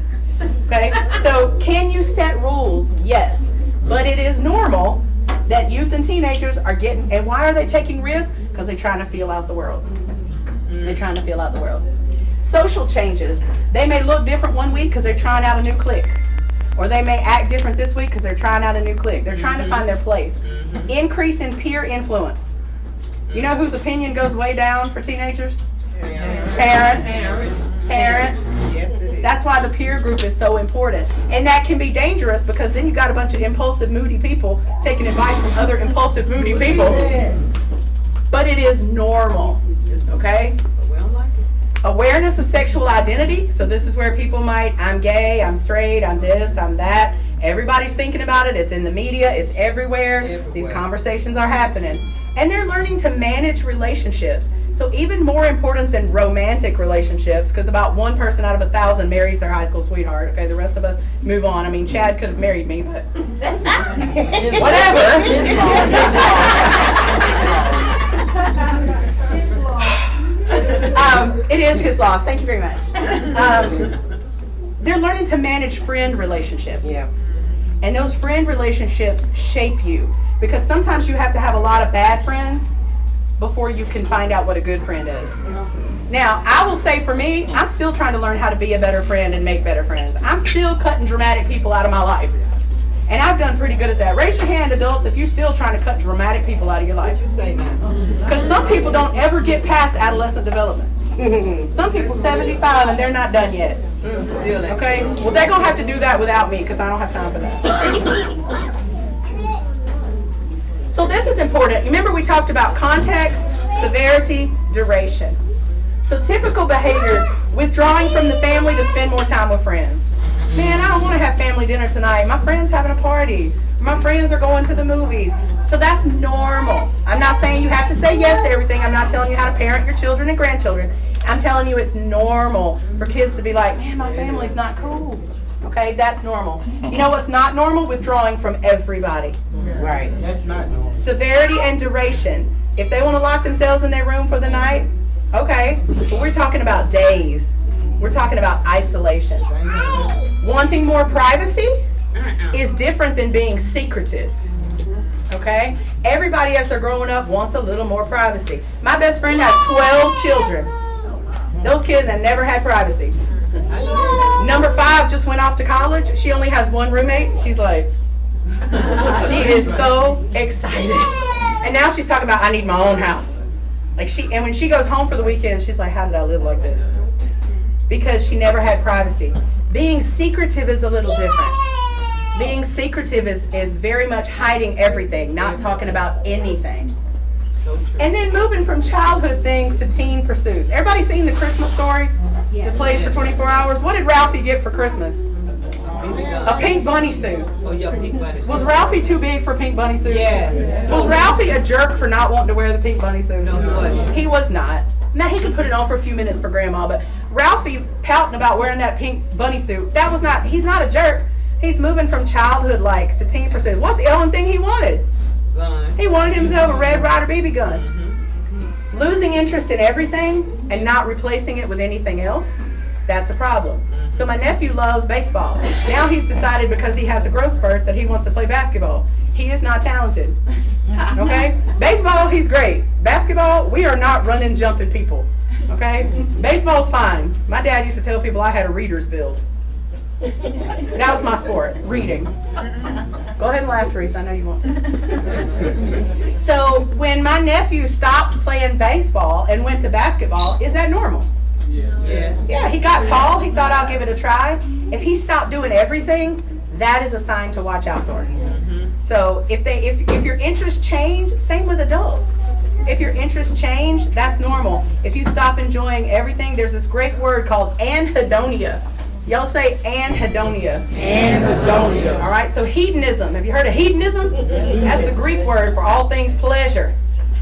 Okay, so can you set rules? Yes, but it is normal that youth and teenagers are getting, and why are they taking risks? Because they're trying to feel out the world. They're trying to feel out the world. Social changes. They may look different one week because they're trying out a new clique. Or they may act different this week because they're trying out a new clique. They're trying to find their place. Increase in peer influence. You know whose opinion goes way down for teenagers? Parents. That's why the peer group is so important. And that can be dangerous because then you got a bunch of impulsive, moody people taking advice from other impulsive, moody people. But it is normal. Okay? Awareness of sexual identity. So this is where people might, I'm gay, I'm straight, I'm this, I'm that. Everybody's thinking about it. It's in the media. It's everywhere. These conversations are happening. And they're learning to manage relationships. So even more important than romantic relationships, because about 1 person out of 1,000 marries their high school sweetheart. Okay, the rest of us move on. I mean, Chad could have married me, but whatever. It is his loss. Thank you very much. They're learning to manage friend relationships. Yeah. And those friend relationships shape you. Because sometimes you have to have a lot of bad friends before you can find out what a good friend is. Now, I will say for me, I'm still trying to learn how to be a better friend and make better friends. I'm still cutting dramatic people out of my life. And I've done pretty good at that. Raise your hand, adults, if you're still trying to cut dramatic people out of your life. What you say now? Because some people don't ever get past adolescent development. Some people 75 and they're not done yet. Okay? Well, they're going to have to do that without me because I don't have time for that. So this is important. Remember we talked about context, severity, duration. So typical behaviors, withdrawing from the family to spend more time with friends. Man, I don't want to have family dinner tonight. My friend's having a party. My friends are going to the movies. So that's normal. I'm not saying you have to say yes to everything. I'm not telling you how to parent your children and grandchildren. I'm telling you it's normal for kids to be like, man, my family's not cool. Okay, that's normal. You know what's not normal? Withdrawing from everybody. Right. That's not normal. Severity and duration. If they want to lock themselves in their room for the night, okay. But we're talking about days. We're talking about isolation. Wanting more privacy is different than being secretive. Okay? Everybody as they're growing up wants a little more privacy. My best friend has 12 children. Those kids have never had privacy. Number 5 just went off to college. She only has 1 roommate. She's like, she is so excited. And now she's talking about, I need my own house. And when she goes home for the weekend, she's like, how did I live like this? Because she never had privacy. Being secretive is a little different. Being secretive is very much hiding everything, not talking about anything. And then moving from childhood things to teen pursuits. Everybody seen The Christmas Story? That plays for 24 hours? What did Ralphie get for Christmas? A pink bunny suit. Oh, yeah, pink bunny suit. Was Ralphie too big for a pink bunny suit? Yes. Was Ralphie a jerk for not wanting to wear the pink bunny suit? No, he wasn't. He was not. Now, he could put it on for a few minutes for Grandma, but Ralphie pouting about wearing that pink bunny suit, he's not a jerk. He's moving from childhood likes to teen pursuits. What's the only thing he wanted? Gun. He wanted himself a Red Ryder BB gun. Losing interest in everything and not replacing it with anything else, that's a problem. So my nephew loves baseball. Now he's decided because he has a growth spurt that he wants to play basketball. He is not talented. Okay? Baseball, he's great. Basketball, we are not running, jumping people. Okay? Baseball's fine. My dad used to tell people I had a reader's build. That was my sport, reading. Go ahead and laugh, Teresa. I know you want. So when my nephew stopped playing baseball and went to basketball, is that normal? Yes. Yeah, he got tall. He thought, I'll give it a try. If he stopped doing everything, that is a sign to watch out for. So if your interests change, same with adults. If your interests change, that's normal. If you stop enjoying everything, there's this great word called anhedonia. Y'all say anhedonia. Anhedonia. All right, so hedonism. Have you heard of hedonism? That's the Greek word for all things pleasure.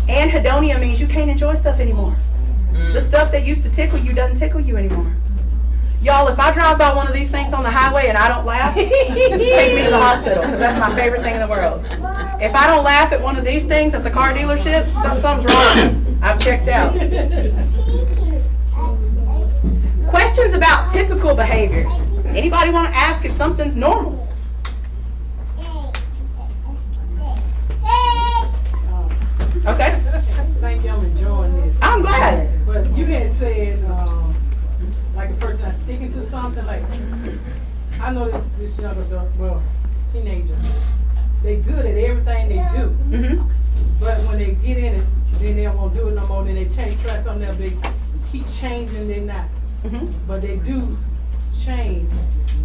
Anhedonia means you can't enjoy stuff anymore. The stuff that used to tickle you doesn't tickle you anymore. Y'all, if I drive by one of these things on the highway and I don't laugh, take me to the hospital because that's my favorite thing in the world. If I don't laugh at one of these things at the car dealership, something's wrong. I've checked out. Questions about typical behaviors. Anybody want to ask if something's normal? Okay. Thank you, I'm enjoying this. I'm glad. But you had said, like a person that's sticking to something, like, I know this young adult, well, teenager, they good at everything they do. Mm-hmm. But when they get in it, then they don't want to do it no more, then they try something else, they keep changing, they're not. Mm-hmm. But they do change.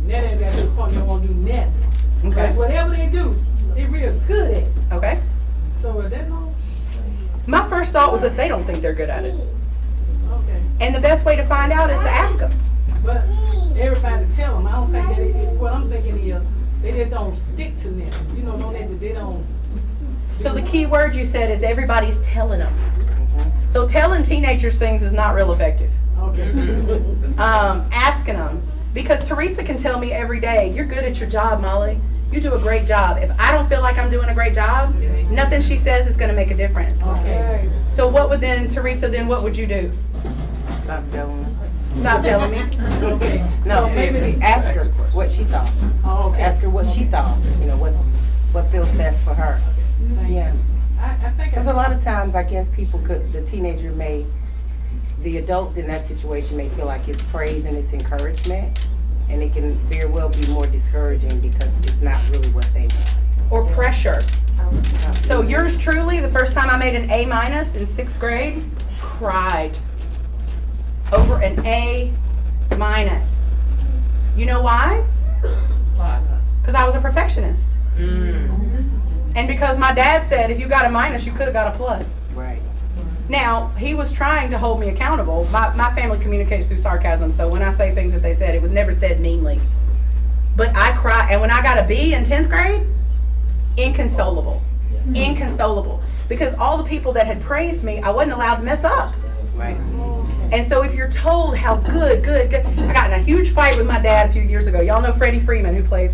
Now they got to the point they don't want to do next. Okay. But whatever they do, they're real good at it. Okay. So is that no? My first thought was that they don't think they're good at it. Okay. And the best way to find out is to ask them. But everybody tell them. I don't think that what I'm thinking is they just don't stick to them. You know, they don't. So the key word you said is everybody's telling them. So telling teenagers things is not real effective. Okay. Asking them. Because Teresa can tell me every day, you're good at your job, Molly. You do a great job. If I don't feel like I'm doing a great job, nothing she says is going to make a difference. Okay. So what would then, Teresa, then what would you do? Stop telling them. Stop telling me? Okay. No, So maybe- seriously, ask her what she thought. Oh, okay. Ask her what she thought, you know, what feels best for her. Yeah. I think Because a lot of times, I guess the adults in that situation may feel like it's praise and it's encouragement, and it can very well be more discouraging because it's not really what they want. Or pressure. So yours truly, the first time I made an A- in 6th grade, cried over an A-. You know why? Because I was a perfectionist. And because my dad said if you got a minus, you could have got a plus. Right. Now, he was trying to hold me accountable. My family communicates through sarcasm, so when I say things that they said, it was never said meanly. But I cried, and when I got a B in 10th grade, inconsolable. Inconsolable. Because all the people that had praised me, I wasn't allowed to mess up. Right. And so if you're told how good, I got in a huge fight with my dad a few years ago. Y'all know Freddie Freeman, who played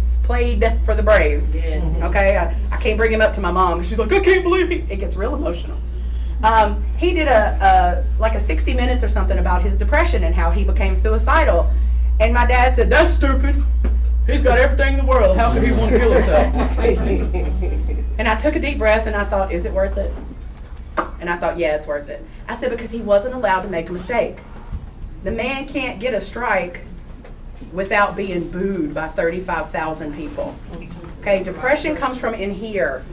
for the Braves. Yes. Okay, I can't bring him up to my mom. She's like, I can't believe it gets real emotional. He did like a 60 Minutes or something about his depression and how he became suicidal. And my dad said, that's stupid. He's got everything in the world. How could he want to kill himself? And I took a deep breath and I thought, is it worth it? And I thought, yeah, it's worth it. I said, because he wasn't allowed to make a mistake. The man can't get a strike without being booed by 35,000 people. Okay, depression comes from in here.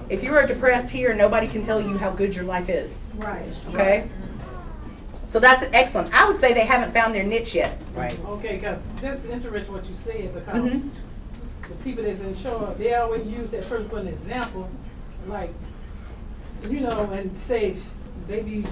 If you are depressed here, nobody can tell you how good your life is. Right. Okay? So that's excellent. I would say they haven't found their niche yet. Right. Okay, cause that's interesting what you said, because Mhm. the people that's in charge, they always use that person for an example, like, you know, and say they be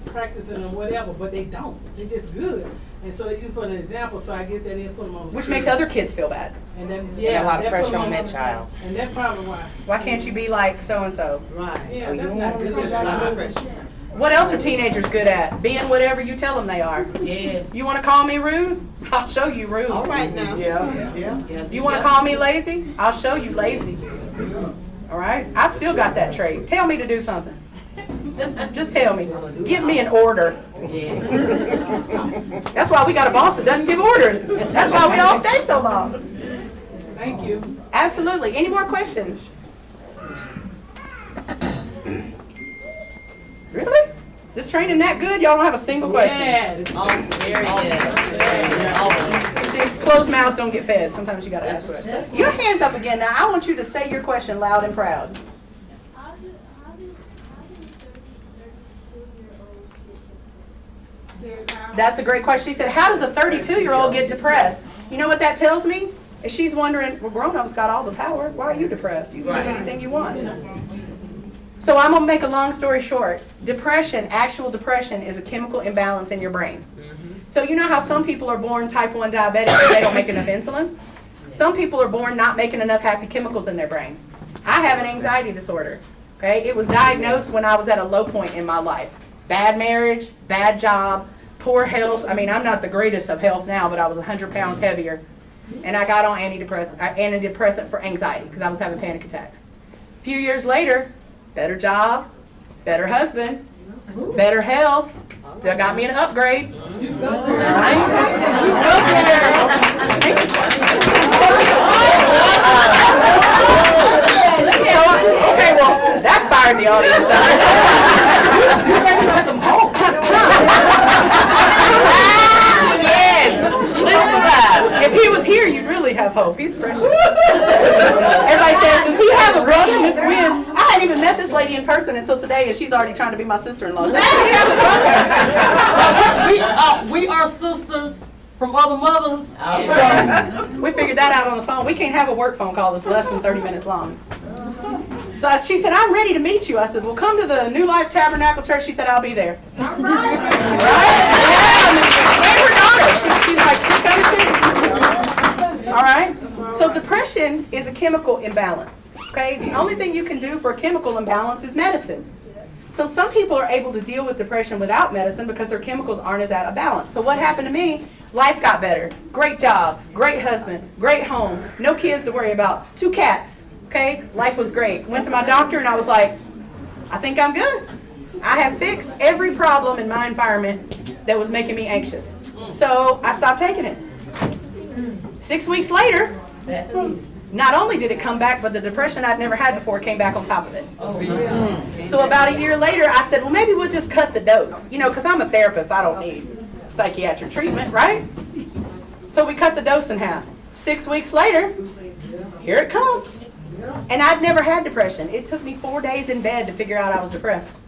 practicing or whatever, but they don't. They just good. And so they use it for an example, so I guess that they put them on the Which street. makes other kids feel bad. And then, Got yeah. a lot of that put pressure them on that the- child. And that's probably why. Why can't you be like so-and-so? Right. Yeah, Oh, you that's don't not want good. to That's be not like good. What else are teenagers good at? Being whatever you tell them they are. Yes. You want to call me rude? I'll show you rude. All right now. Yeah. Yeah. You want to call me lazy? I'll show you lazy. All right? I've still got that trait. Tell me to do something. Just tell me. Give me an order. Yeah. That's why we got a boss that doesn't give orders. That's why we all stay so long. Thank you. Absolutely. Any more questions? Really? This training that good? Y'all don't have a single question? Yes. Awesome. Very good. Awesome. See, closed mouths don't get fed. Sometimes you gotta ask questions. Your hands up again now. I want you to say your question loud and proud. How do 32-year-olds That's a great question. She said, how does a 32-year-old get depressed? You know what that tells me? Is she's wondering, well, grown-ups got all the power. Why are you depressed? You can do anything you want. So I'm gonna make a long story short. Depression, actual depression, is a chemical imbalance in your brain. So you know how some people are born type 1 diabetic and they don't make enough insulin? Some people are born not making enough happy chemicals in their brain. I have an anxiety disorder, okay? It was diagnosed when I was at a low point in my life. Bad marriage, bad job, poor health. I mean, I'm not the greatest of health now, but I was 100 pounds heavier. And I got on antidepressant for anxiety because I was having panic attacks. A few years later, better job, better husband, better health. Still got me an upgrade. You go there. You go there. Okay, well, that fired the audience up. You better got some hope. Listen, if he was here, you'd really have hope. He's precious. Everybody says, does he have a brother, Miss Gwen? I hadn't even met this lady in person until today, and she's already trying to be my sister-in-law. Does he have a brother? We are sisters from other mothers. We figured that out on the phone. We can't have a work phone call that's less than 30 minutes long. So she said, I'm ready to meet you. I said, well, come to the New Life Tabernacle Church. She said, I'll be there. All right. Yeah, and her daughter, she's like, she's coming too. All right. So depression is a chemical imbalance, okay? The only thing you can do for a chemical imbalance is medicine. So some people are able to deal with depression without medicine because their chemicals aren't as out of balance. So what happened to me? Life got better. Great job, great husband, great home, no kids to worry about, 2 cats, okay? Life was great. Went to my doctor and I was like, I think I'm good. I have fixed every problem in my environment that was making me anxious. So I stopped taking it. 6 weeks later, not only did it come back, but the depression I'd never had before came back on top of it. So about a year later, I said, well, maybe we'll just cut the dose. You know, because I'm a therapist, I don't need psychiatric treatment, right? So we cut the dose in half. 6 weeks later, here it comes. And I'd never had depression. It took me 4 days in bed to figure out I was depressed.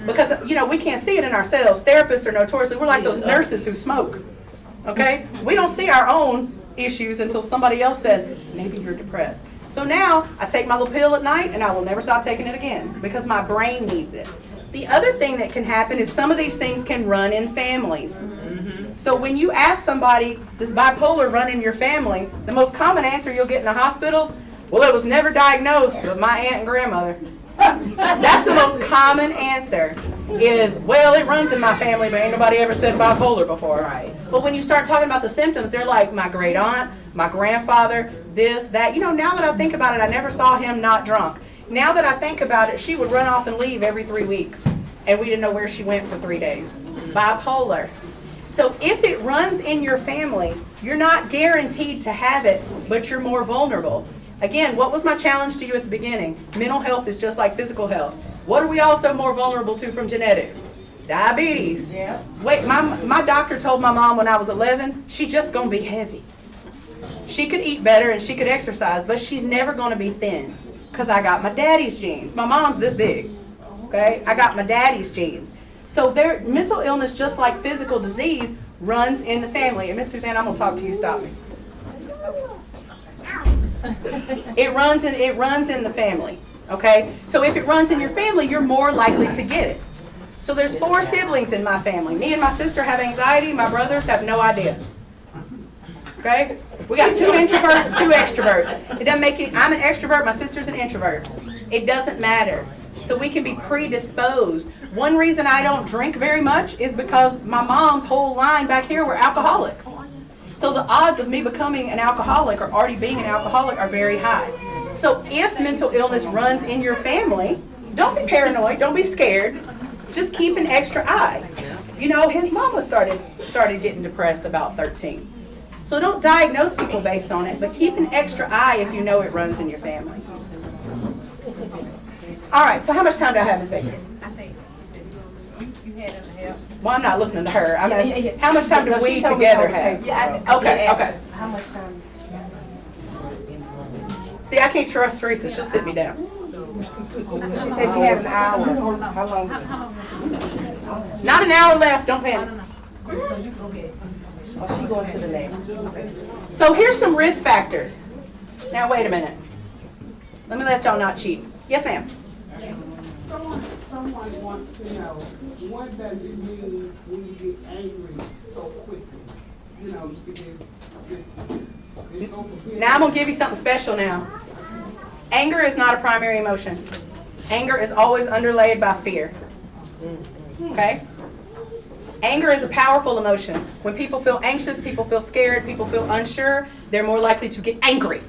Because, you know, we can't see it in ourselves. Therapists are notoriously, we're like those nurses who smoke. Okay? We don't see our own issues until somebody else says, maybe you're depressed. So now I take my little pill at night and I will never stop taking it again because my brain needs it. The other thing that can happen is some of these things can run in families. So when you ask somebody, does bipolar run in your family? The most common answer you'll get in a hospital, well, it was never diagnosed with my aunt and grandmother. That's the most common answer is, well, it runs in my family, but ain't nobody ever said bipolar before. Right. But when you start talking about the symptoms, they're like my great aunt, my grandfather, this, that. You know, now that I think about it, I never saw him not drunk. Now that I think about it, she would run off and leave every 3 weeks, and we didn't know where she went for 3 days. Bipolar. So if it runs in your family, you're not guaranteed to have it, but you're more vulnerable. Again, what was my challenge to you at the beginning? Mental health is just like physical health. What are we also more vulnerable to from genetics? Diabetes. Yeah. Wait, my doctor told my mom when I was 11, she's just going to be heavy. She could eat better and she could exercise, but she's never going to be thin because I got my daddy's genes. My mom's this big, okay? I got my daddy's genes. So mental illness, just like physical disease, runs in the family. And Miss Suzanne, I'm going to talk to you. Stop me. It runs in the family, okay? So if it runs in your family, you're more likely to get it. So there's 4 siblings in my family. Me and my sister have anxiety. My brothers have no idea. Okay? We got 2 introverts, 2 extroverts. It doesn't make any, I'm an extrovert, my sister's an introvert. It doesn't matter. So we can be predisposed. One reason I don't drink very much is because my mom's whole line back here were alcoholics. So the odds of me becoming an alcoholic or already being an alcoholic are very high. So if mental illness runs in your family, don't be paranoid, don't be scared. Just keep an extra eye. You know, his mama started getting depressed about 13. So don't diagnose people based on it, but keep an extra eye if you know it runs in your family. All right, so how much time do I have, Ms. Baker? I think she said you had enough help. Well, I'm not listening to her. I'm asking, how much time do we together have? Okay. How much time? See, I can't trust Teresa. She'll sit me down. She said you had an hour. How long? Not an hour left. Don't panic. Oh, she going to the next. So here's some risk factors. Now, wait a minute. Let me let y'all not cheat. Yes, ma'am. Someone wants to know, what does it mean when you get angry so quickly? You know, Now I'm going to give you something special now. Anger is not a primary emotion. Anger is always underlaid by fear. Okay? Anger is a powerful emotion. When people feel anxious, people feel scared, people feel unsure, they're more likely to get angry.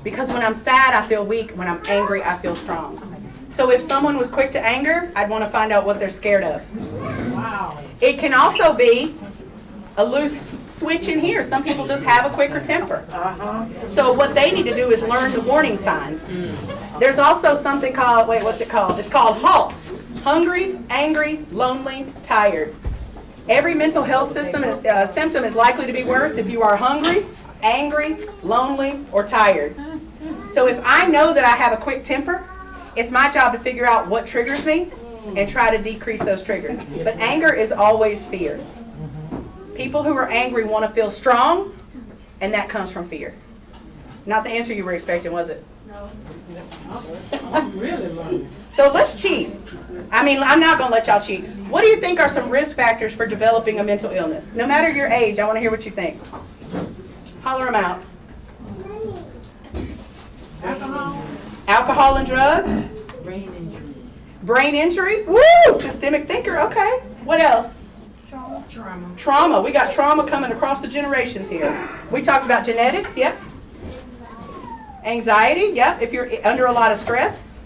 Because when I'm sad, I feel weak. When I'm angry, I feel strong. So if someone was quick to anger, I'd want to find out what they're scared of. Wow. It can also be a loose switch in here. Some people just have a quicker temper. So what they need to do is learn the warning signs. There's also something called, what's it called? It's called HALT. Hungry, angry, lonely, tired. Every mental health symptom is likely to be worse if you are hungry, angry, lonely, or tired. So if I know that I have a quick temper, it's my job to figure out what triggers me and try to decrease those triggers. But anger is always fear. People who are angry want to feel strong, and that comes from fear. Not the answer you were expecting, was it? I'm really learning. So let's cheat. I mean, I'm not going to let y'all cheat. What do you think are some risk factors for developing a mental illness? No matter your age, I want to hear what you think. Holler them out. Alcohol and drugs. Brain injury. Brain injury. Woo! Systemic thinker. Okay. What else? Trauma. We got trauma coming across the generations here. We talked about genetics. Yep. Anxiety. Yep. If you're under a lot of stress.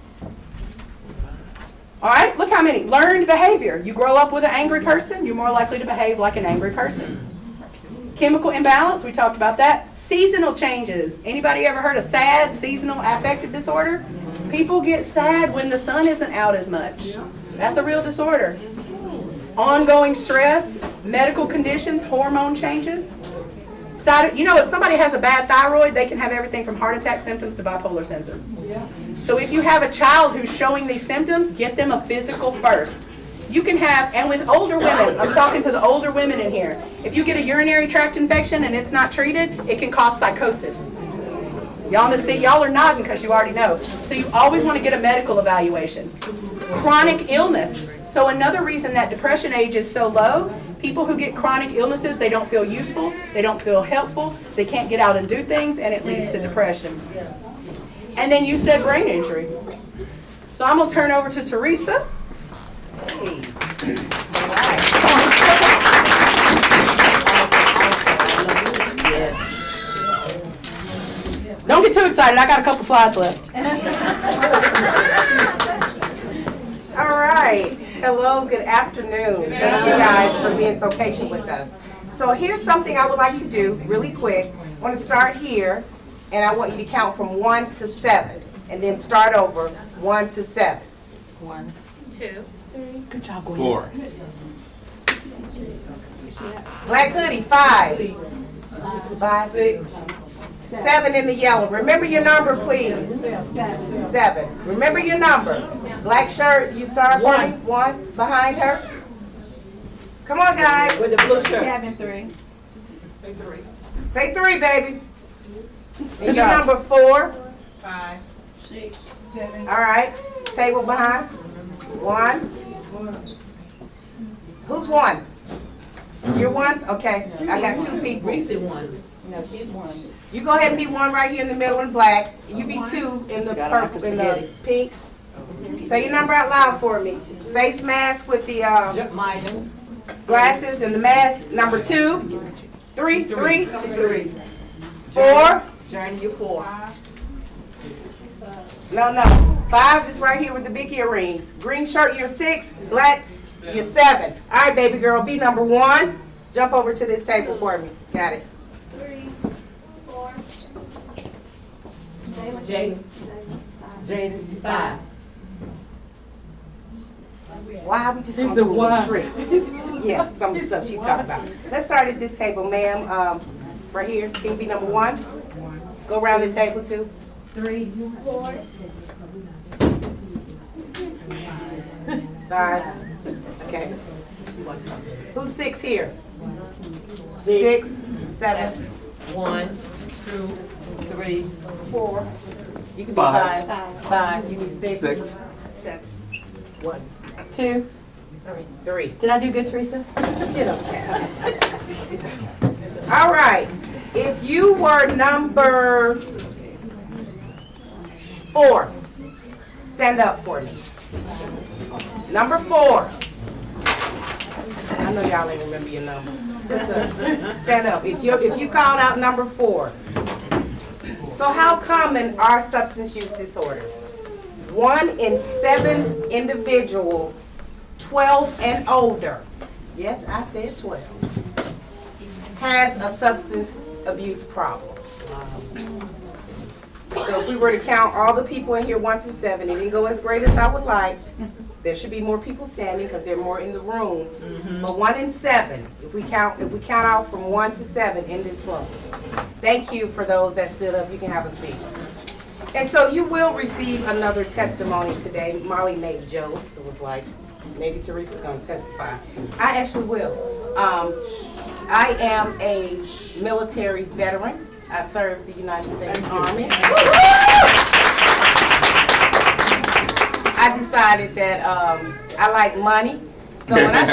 All right. Look how many. Learned behavior. You grow up with an angry person, you're more likely to behave like an angry person. Chemical imbalance. We talked about that. Seasonal changes. Anybody ever heard of SAD, seasonal affective disorder? People get sad when the sun isn't out as much. That's a real disorder. Ongoing stress, medical conditions, hormone changes. You know, if somebody has a bad thyroid, they can have everything from heart attack symptoms to bipolar symptoms. So if you have a child who's showing these symptoms, get them a physical first. You can have, and with older women, I'm talking to the older women in here, if you get a urinary tract infection and it's not treated, it can cause psychosis. Y'all are nodding because you already know. So you always want to get a medical evaluation. Chronic illness. So another reason that depression age is so low, people who get chronic illnesses, they don't feel useful, they don't feel helpful, they can't get out and do things, and it leads to depression. And then you said brain injury. So I'm going to turn over to Teresa. Hey. All right. Don't get too excited. I got a couple slides left. All right. Hello. Good afternoon. Thank you guys for being so patient with us. So here's something I would like to do really quick. I want to start here, and I want you to count from 1 to 7, and then start over 1 to 7. 1, 2, Good job, Gwen. 4, Black hoodie, 5. 5, 6, 7 in the yellow. Remember your number, please. 7. Remember your number. Black shirt, you start for me. 1 behind her. Come on, guys. With the blue shirt. 3. Say 3, baby. And your number 4. 5, 6, 7. All right. Table behind. 1. Who's 1? You're 1? Okay. I got 2 people. Reese one. No, she's 1. You go ahead and be 1 right here in the middle in black. You be 2 in the purple, in the pink. Say your number out loud for me. Face mask with the glasses and the mask. Number 2. 3. 3. 4. Journey, you're 4. No. 5 is right here with the big earrings. Green shirt, you're 6. Black, you're 7. All right, baby girl, be number 1. Jump over to this table for me. Got it. 3, 4. Jaden. 5. Why we just He gonna said do a why? little trick? Yeah, some of the stuff she talked about. Let's start at this table, ma'am. Right here. Can you be number 1? Go around the table 2. 3, 4. 5. Okay. Who's 6 here? 6, 7, 1, 2, 3, 4. You can be 5. 5. You be 6. 6, 2, 3. Did I do good, Teresa? Did okay. All right. If you were number 4, stand up for me. Number 4. I know y'all ain't remember your number. Just stand up. If you called out number 4. So how common are substance use disorders? 1 in 7 individuals, 12 and older. Yes, I said 12. Has a substance abuse problem. So if we were to count all the people in here 1 through 7, it didn't go as great as I would like. There should be more people standing because there are more in the room. But 1 in 7, if we count out from 1 to 7 in this room. Thank you for those that stood up. You can have a seat. And so you will receive another testimony today. Molly made jokes. It was like, maybe Teresa gonna testify. I actually will. I am a military veteran. I served the United States Army. I decided that I like money. So when I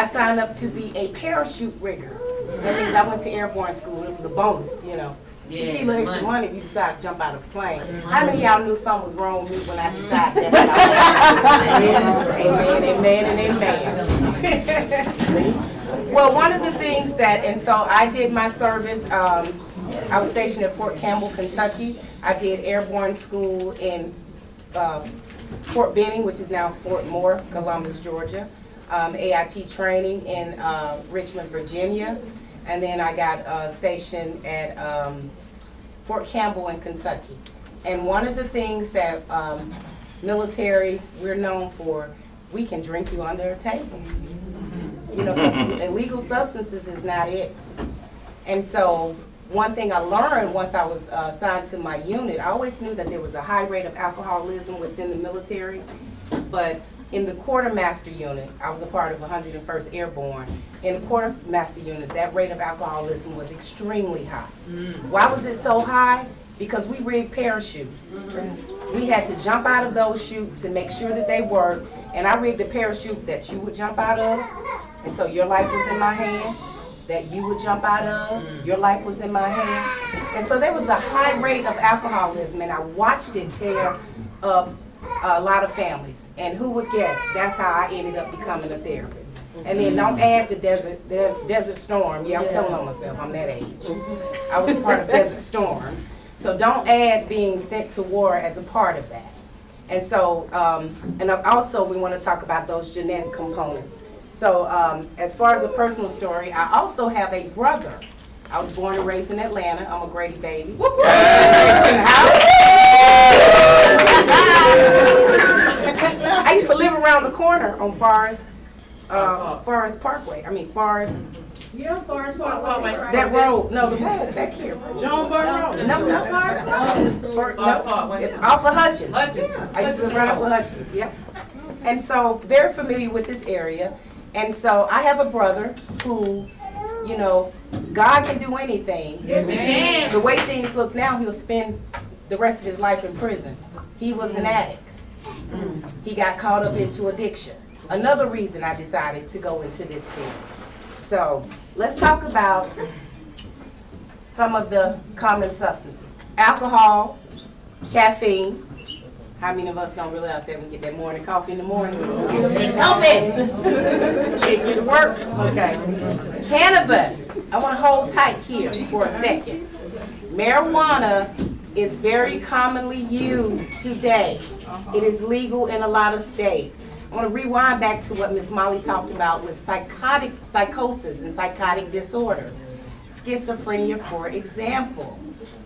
signed up to be a parachute rigger. So that means I went to airborne school. It was a bonus, you know. You keep a little extra money if you decide to jump out of a plane. How many of y'all knew something was wrong with me when I decided that's what I wanted? Amen, amen, and amen. Well, one of the things that, and so I did my service, I was stationed at Fort Campbell, Kentucky. I did airborne school in Fort Benning, which is now Fort Moore, Columbus, Georgia. AIT training in Richmond, Virginia. And then I got stationed at Fort Campbell in Kentucky. And one of the things that military, we're known for, we can drink you under a table. You know, because illegal substances is not it. And so one thing I learned once I was assigned to my unit, I always knew that there was a high rate of alcoholism within the military, but in the quartermaster unit, I was a part of 101st Airborne. In the quartermaster unit, that rate of alcoholism was extremely high. Why was it so high? Because we rigged parachutes. We had to jump out of those chutes to make sure that they worked, and I rigged a parachute that you would jump out of, and so your life was in my hand, that you would jump out of, your life was in my hand. And so there was a high rate of alcoholism, and I watched it tear up a lot of families. And who would guess, that's how I ended up becoming a therapist. And then don't add the Desert Storm. Yeah, I'm telling on myself, I'm that age. I was part of Desert Storm. So don't add being sent to war as a part of that. And so, and also we want to talk about those genetic components. So as far as a personal story, I also have a brother. I was born and raised in Atlanta. I'm a Grady baby. I used to live around the corner on Forest Parkway. I mean Forest. Yeah, Forest Parkway. That road, no, the road back here. John Burr Road. No, off of Hutchins. I used to live right off of Hutchins. Yep. And so very familiar with this area. And so I have a brother who, you know, God can do anything. The way things look now, he'll spend the rest of his life in prison. He was an addict. He got caught up into addiction. Another reason I decided to go into this field. So let's talk about some of the common substances. Alcohol, caffeine. How many of us don't realize that we get that morning coffee in the morning? Coffee! Can't get to work. Okay. Cannabis. I want to hold tight here for a second. Marijuana is very commonly used today. It is legal in a lot of states. I want to rewind back to what Ms. Molly talked about with psychosis and psychotic disorders. Schizophrenia, for example.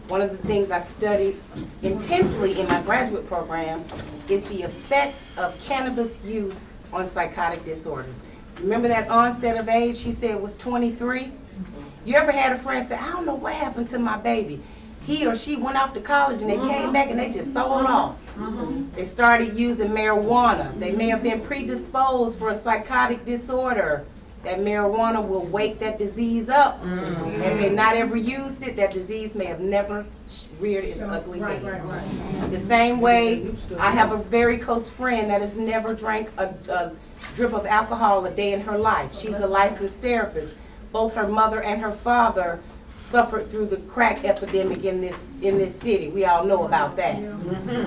One of the things I studied intensely in my graduate program is the effects of cannabis use on psychotic disorders. Remember that onset of age she said was 23? You ever had a friend say, I don't know what happened to my baby? He or she went off to college and they came back and they just throw it off. They started using marijuana. They may have been predisposed for a psychotic disorder. That marijuana will wake that disease up. If they not ever used it, that disease may have never reared its ugly head. The same way, I have a very close friend that has never drank a drip of alcohol a day in her life. She's a licensed therapist. Both her mother and her father suffered through the crack epidemic in this city. We all know about that.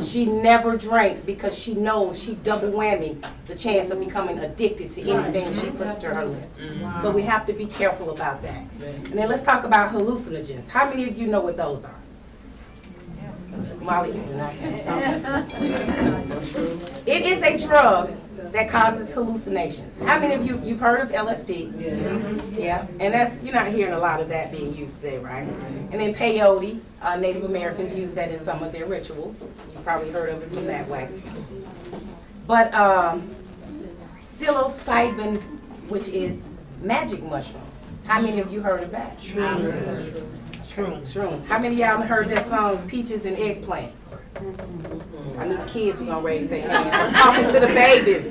She never drank because she knows she double whammy the chance of becoming addicted to anything she puts to her lips. So we have to be careful about that. And then let's talk about hallucinogens. How many of you know what those are? Molly, you do not. It is a drug that causes hallucinations. How many of you've heard of LSD? Yeah, and that's, you're not hearing a lot of that being used today, right? And then peyote, Native Americans use that in some of their rituals. You probably heard of it from that way. But psilocybin, which is magic mushrooms. How many of you heard of that? Shroom. How many of y'all heard that song, Peaches and Eggplants? I knew the kids were going to raise their hands. I'm talking to the babies.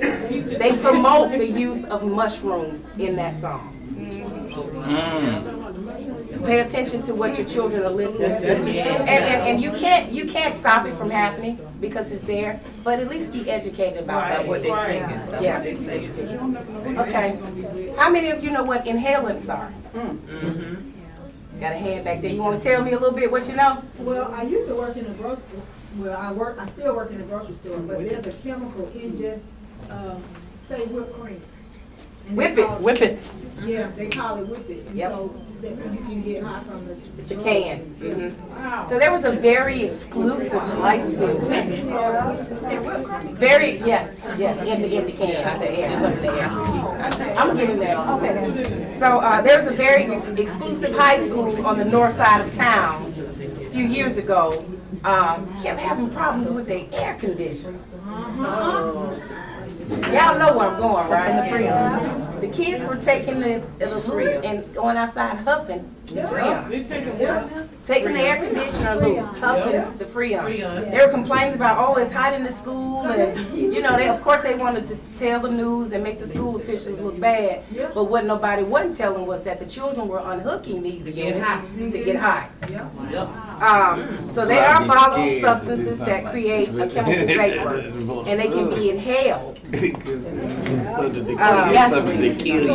They promote the use of mushrooms in that song. Pay attention to what your children are listening to. And you can't stop it from happening because it's there, but at least be educated about what they're saying. Yeah. Okay. How many of you know what inhalants are? Got a hand back there. You wanna tell me a little bit what you know? Well, I used to work in a grocery, I still work in a grocery store, but there's a chemical in just, say whipped cream. And they Whippets. call it- Whippets. Yeah, they call it whippet. And Yep. so that you can get high from the. It's the can. Yeah. Mhm. So there was a very exclusive high school. Very, yeah, in the empty can, not the air, it's up in the air. I'm getting that, okay then. So, there was a very exclusive high school on the north side of town a few years ago. Kept having problems with their air conditioners. Y'all know where I'm going, right? The kids were taking the loose and going outside huffing the Freon. They take it what now? Taking the air conditioner loose, huffing the Freon. They were complaining about, oh, it's hot in the school, and, you know, of course they wanted to tell the news and make the school officials look bad. But what nobody wasn't telling was that the children were unhooking these units to get high. So they are volatile substances that create a chemical vapor, and they can be inhaled to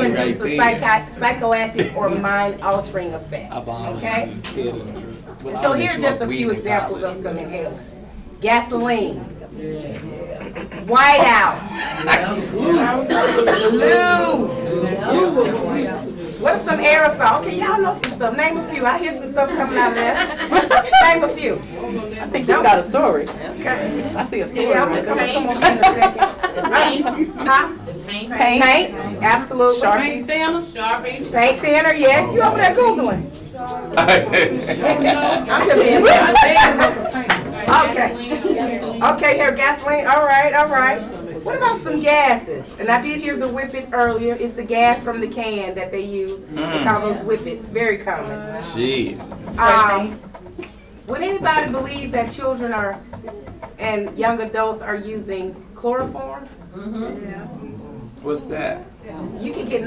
induce a psychoactive or mind-altering effect. Okay? And so here are just a few examples of some inhalants. Gasoline. Whiteout. Glue. What are some aerosol? Okay, y'all know some stuff. Name a few. I hear some stuff coming out of there. Name a few. I think you got a story. Okay. I see a story. Yeah, I'm gonna come on in a second. Huh? Paint, absolutely. Paint thinner? Paint thinner, yes. You over there Googling. I'm just being Okay. Okay, here, gasoline. All right. What about some gases? And I did hear the whippet earlier. It's the gas from the can that they use. They call those whippets. Very common. Jeez. Would anybody believe that children and young adults are using chloroform? What's that? You can get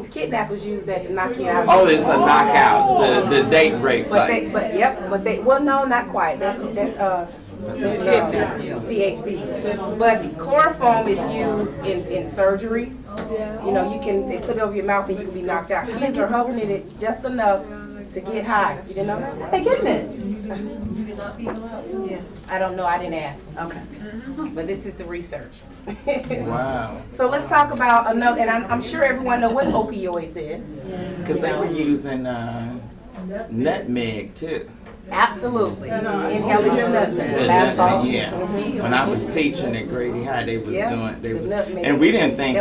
kidnappers use that to knock you out. Oh, it's a knockout, the date rape. Well, no, not quite. That's CHB. But chloroform is used in surgeries. You know, they put it over your mouth and you can be knocked out. Kids are huffing it just enough to get high. You didn't know that? They getting it. I don't know. I didn't ask. Okay. But this is the research. Wow. So let's talk about another, and I'm sure everyone knows what opioids is. Because they were using nutmeg too. Absolutely. Inhaling the nutmeg. Bath salts. Yeah. When I was teaching at Grady High, they was doing, and we didn't think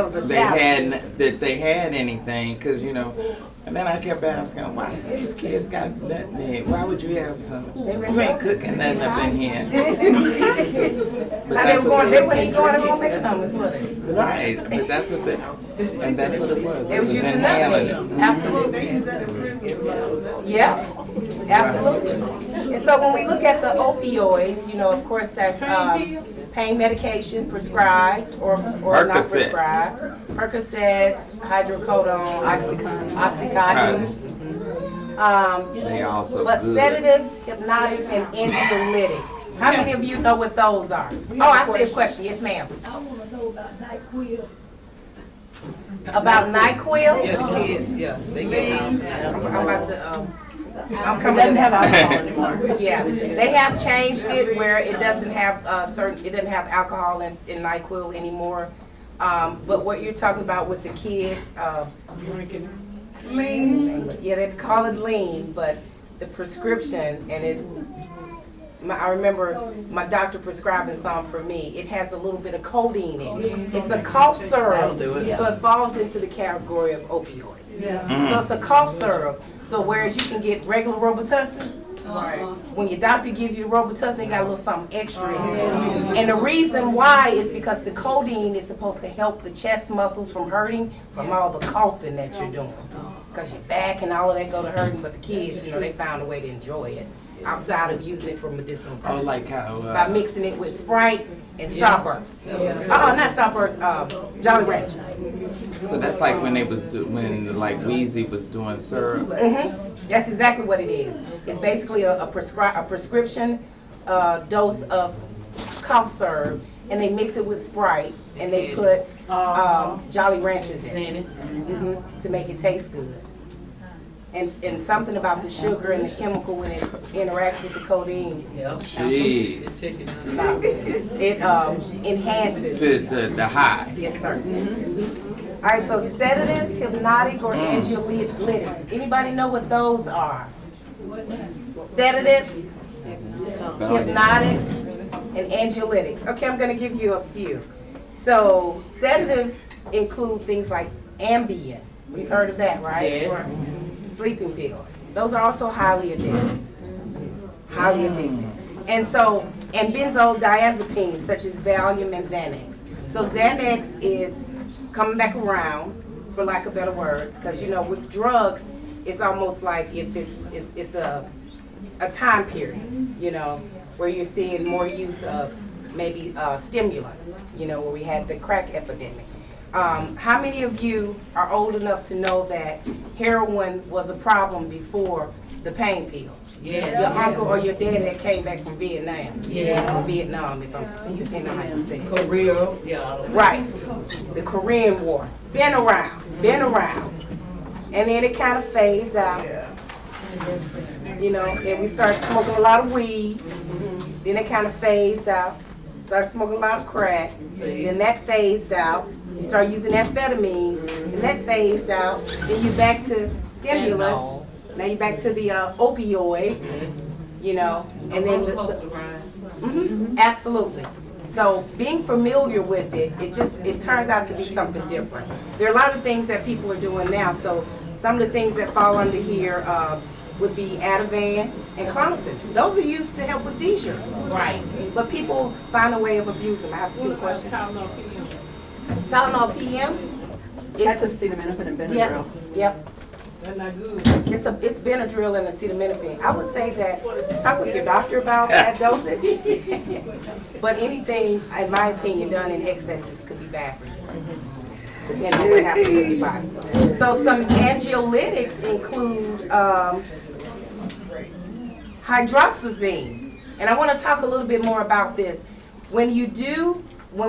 they had anything, because, you know, and then I kept asking, why these kids got nutmeg? Why would you have some? You ain't cooking nothing up in here. They weren't even going to home making hummus, were they? Right, but that's what it was. They was using nutmeg. Absolutely. Yeah, absolutely. And so when we look at the opioids, you know, of course, that's pain medication prescribed or not prescribed. Percocets, hydrocodone, Oxycontin. They also But good. sedatives, hypnotics, and anxiolytics. How many of you know what those are? Oh, I see a question. Yes, ma'am. I wanna know about NyQuil. About NyQuil? Yeah, the kids, yeah, they get out. I'm about to, I'm It coming doesn't to have that. alcohol anymore. Yeah, they have changed it where it doesn't have it doesn't have alcohol in NyQuil anymore. But what you're talking about with the kids, lean, yeah, they call it lean, but the prescription I remember my doctor prescribing some for me. It has a little bit of codeine in it. It's a cough syrup, so it falls into the category of opioids. So it's a cough syrup. So whereas you can get regular Robitussin, when your doctor gives you the Robitussin, they got a little something extra in it. And the reason why is because the codeine is supposed to help the chest muscles from hurting from all the coughing that you're doing. Because your back and all of that go to hurting, but the kids, you know, they found a way to enjoy it outside of using it for medicinal purposes. Oh, like how? By mixing it with Sprite and Starburst. Not Starburst, Jolly Ranchers. So that's like when they was when like Wheezy was doing syrup. That's exactly what it is. It's basically a prescription dose of cough syrup, and they mix it with Sprite, and they put Jolly Ranchers in it to make it taste good. and something about the sugar and the chemical when it interacts with the codeine. Jeez. It enhances. The high. Yes, sir. All right, so sedatives, hypnotic, or anxiolytics. Anybody know what those are? Sedatives, hypnotics, and anxiolytics. Okay, I'm going to give you a few. So sedatives include things like Ambien. We've heard of that, right? Yes. Sleeping pills. Those are also highly addictive. Highly addictive. And so, and benzodiazepines such as Valium and Xanax. So Xanax is coming back around, for lack of better words, because you know with drugs, it's almost like if it's a time period, you know, where you're seeing more use of maybe stimulants, you know, where we had the crack epidemic. How many of you are old enough to know that heroin was a problem before the pain pills? Yes. Your uncle or your dad that came back from Vietnam? Yeah. Or Vietnam, if I'm depending on how you say it. Korea, yeah. Right. The Korean War. It's been around. And then it kind of phased out. You know, then we started smoking a lot of weed. Then it kind of phased out. Started smoking a lot of crack. Then that phased out. You start using amphetamines, and that phased out. Then you're back to stimulants. Now you're back to the opioids, you know, and then absolutely. So being familiar with it, it turns out to be something different. There are a lot of things that people are doing now. So some of the things that fall under here would be Ativan and Klonopin. Those are used to help with seizures. Right. But people find a way of abusing them. I have to see a question. Tylenol PM. That's acetaminophen and Benadryl. Yep. That's not good. It's Benadryl and acetaminophen. I would say that talk with your doctor about that dosage. But anything, in my opinion, done in excesses could be bad for you, depending on what happens with your body. So some anxiolytics include hydroxyzine, and I want to talk a little bit more about this. When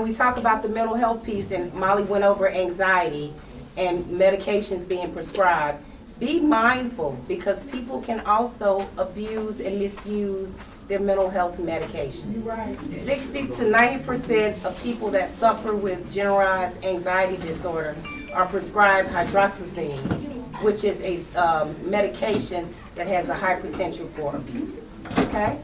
we talk about the mental health piece, and Molly went over anxiety and medications being prescribed, be mindful because people can also abuse and misuse their mental health medications. 60 to 90% of people that suffer with generalized anxiety disorder are prescribed hydroxyzine, which is a medication that has a high potential for abuse. Okay?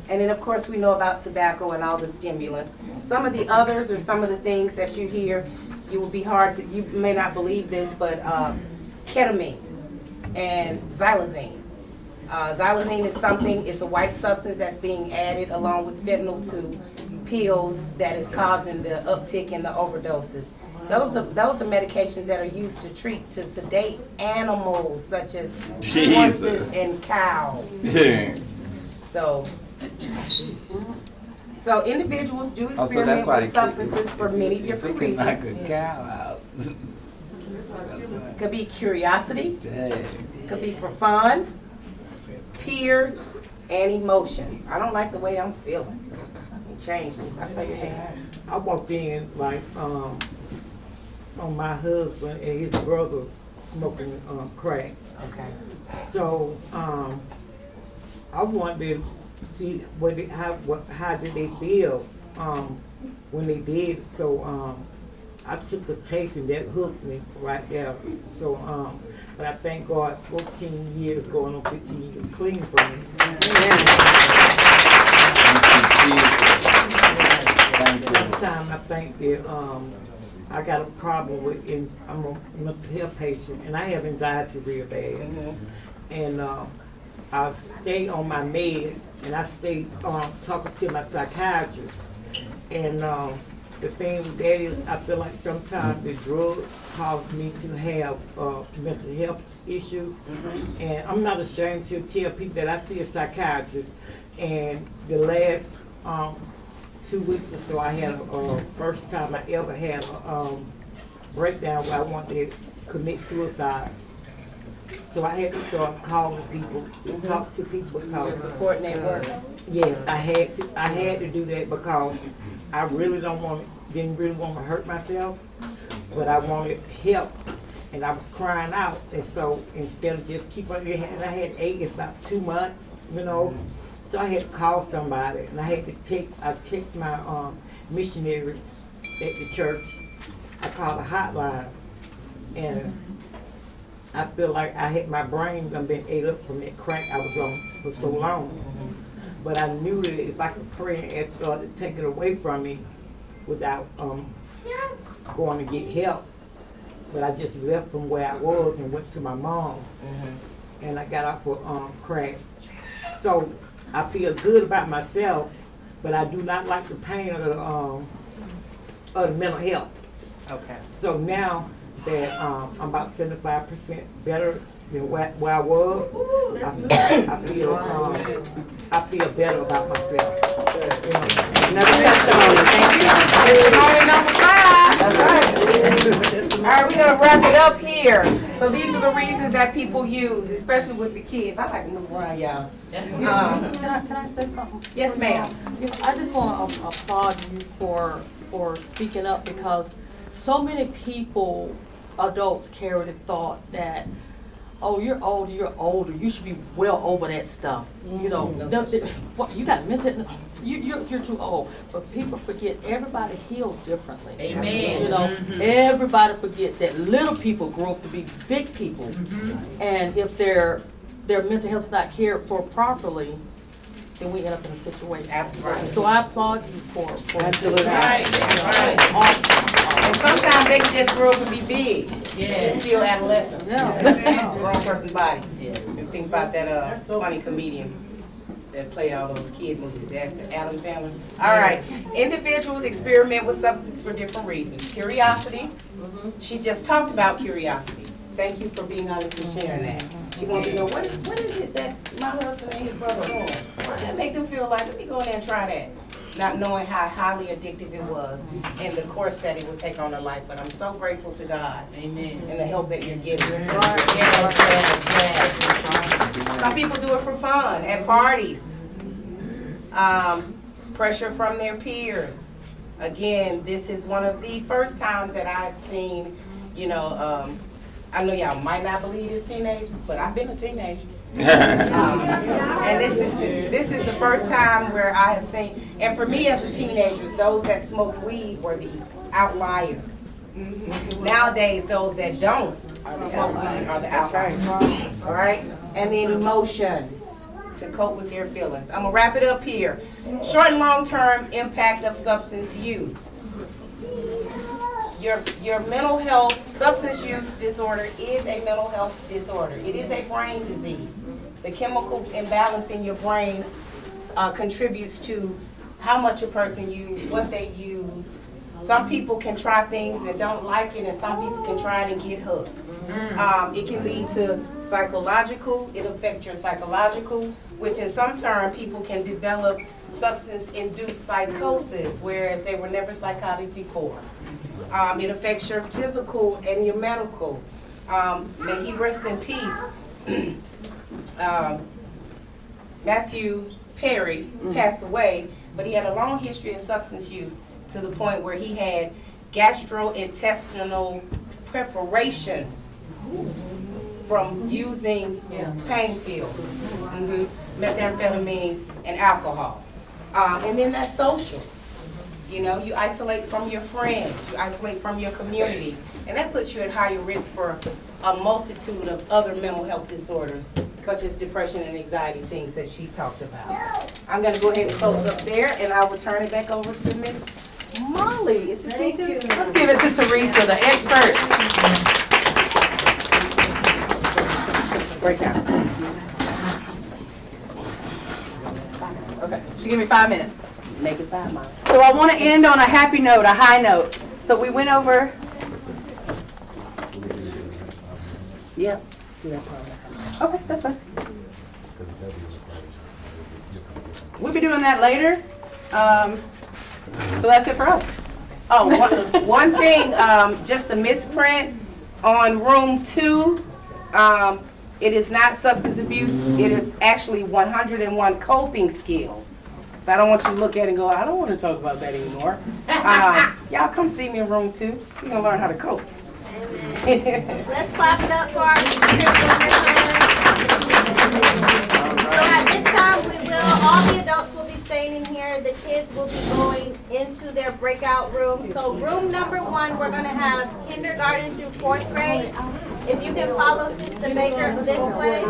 And then, of course, we know about tobacco and all the stimulants. Some of the others or some of the things that you hear, you may not believe this, but ketamine and xylazine. Xylazine is it's a white substance that's being added along with fentanyl to pills that is causing the uptick in the overdoses. Those are medications that are used to sedate animals such as horses and cows. So individuals do experiment with substances for many different reasons. Knock a cow out. Could be curiosity, could be for fun, peers, and emotions. I don't like the way I'm feeling. Change this. I saw your hand. I walked in like on my husband and his brother smoking crack. Okay. So I wanted to see how did they feel when they did it. So I took a taste and that hooked me right there. So but I thank God 14 years going on 15 years clean from it. Sometimes I think that I got a problem with, I'm a mental health patient and I have anxiety real bad. And I stay on my meds and I stay talking to my psychiatrist. And the thing with that is I feel like sometimes the drugs cause me to have mental health issues. And I'm not ashamed to tell people that I see a psychiatrist. And the last 2 weeks or so, I had first time I ever had a breakdown where I wanted to commit suicide. So I had to start calling people, talk to people because support network. Yes, I had to do that because I really didn't really want to hurt myself, but I wanted help. and I was crying out. And so instead of just keep on, and I had AIDS about 2 months, you know. So I had to call somebody, and I had to text my missionaries at the church. I called a hotline, and I feel like I had my brain done been ate up from that crack I was on for so long. But I knew that if I could pray and ask God to take it away from me without going to get help. But I just left from where I was and went to my mom, and I got off of crack. So I feel good about myself, but I do not like the pain of the mental health. Okay. So now that I'm about 75% better than where I was, I feel better about myself. Another testimony. Thank you. Testimony number 5. That's right. All right, we're gonna wrap it up here. So these are the reasons that people use, especially with the kids. I like to move around, y'all. Can I say something? Yes, ma'am. I just want to applaud you for speaking up, because so many people, adults, carry the thought that, oh, you're older, you should be well over that stuff. You know, what, you got mental, you're too old. But people forget everybody heals differently. Amen. You know, everybody forget that little people grow up to be big people. And if their mental health is not cared for properly, then we end up in a situation. Absolutely. So I applaud you for Absolutely. Right. And sometimes they can just grow up and be big. Yeah. Still adolescent. Yeah. Grown person body. Yes. And think about that funny comedian that play all those kid movies. That's Adam Sandler. All right. Individuals experiment with substances for different reasons. Curiosity. She just talked about curiosity. Thank you for being honest and sharing that. She wanted to know, what is it that my husband and his brother are doing? Why did that make them feel like, let me go in there and try that? Not knowing how highly addictive it was and the course that it would take on their life. But I'm so grateful to God. Amen. And the help that you're getting. Some people do it for fun, at parties. Pressure from their peers. Again, this is one of the first times that I've seen, you know, I know y'all might not believe it's teenagers, but I've been a teenager. And this is the first time where I have seen, and for me as a teenager, those that smoked weed were the outliers. Nowadays, those that don't smoke weed are the outliers. All right? And then emotions to cope with their feelings. I'm gonna wrap it up here. Short and long-term impact of substance use. Your mental health, substance use disorder is a mental health disorder. It is a brain disease. The chemical imbalance in your brain contributes to how much a person uses, what they use. Some people can try things and don't like it, and some people can try it and get hooked. It can lead to psychological, it affects your psychological, which in some term people can develop substance-induced psychosis, whereas they were never psychotic before. It affects your physical and your medical. May he rest in peace. Matthew Perry passed away, but he had a long history of substance use to the point where he had gastrointestinal perforations from using pain pills, methamphetamine, and alcohol. And then that's social. You know, you isolate from your friends, you isolate from your community, and that puts you at higher risk for a multitude of other mental health disorders, such as depression and anxiety, things that she talked about. I'm gonna go ahead and close up there, and I will turn it back over to Miss Molly. Is this me too? Let's give it to Teresa, the expert. Break out. Okay, she gave me 5 minutes. Make it 5 miles. So I want to end on a happy note, a high note. So we went over. Yep. Okay, that's fine. We'll be doing that later. So that's it for us. Oh, one thing, just a misprint on room 2. It is not substance abuse. It is actually 101 coping skills. So I don't want you to look at it and go, I don't want to talk about that anymore. Y'all come see me in room 2. You're going to learn how to cope. Let's clap it up for our speakers one more time. So at this time, all the adults will be staying in here. The kids will be going into their breakout room. So room number 1, we're gonna have kindergarten through 4th grade. If you can follow Sister Baker this way.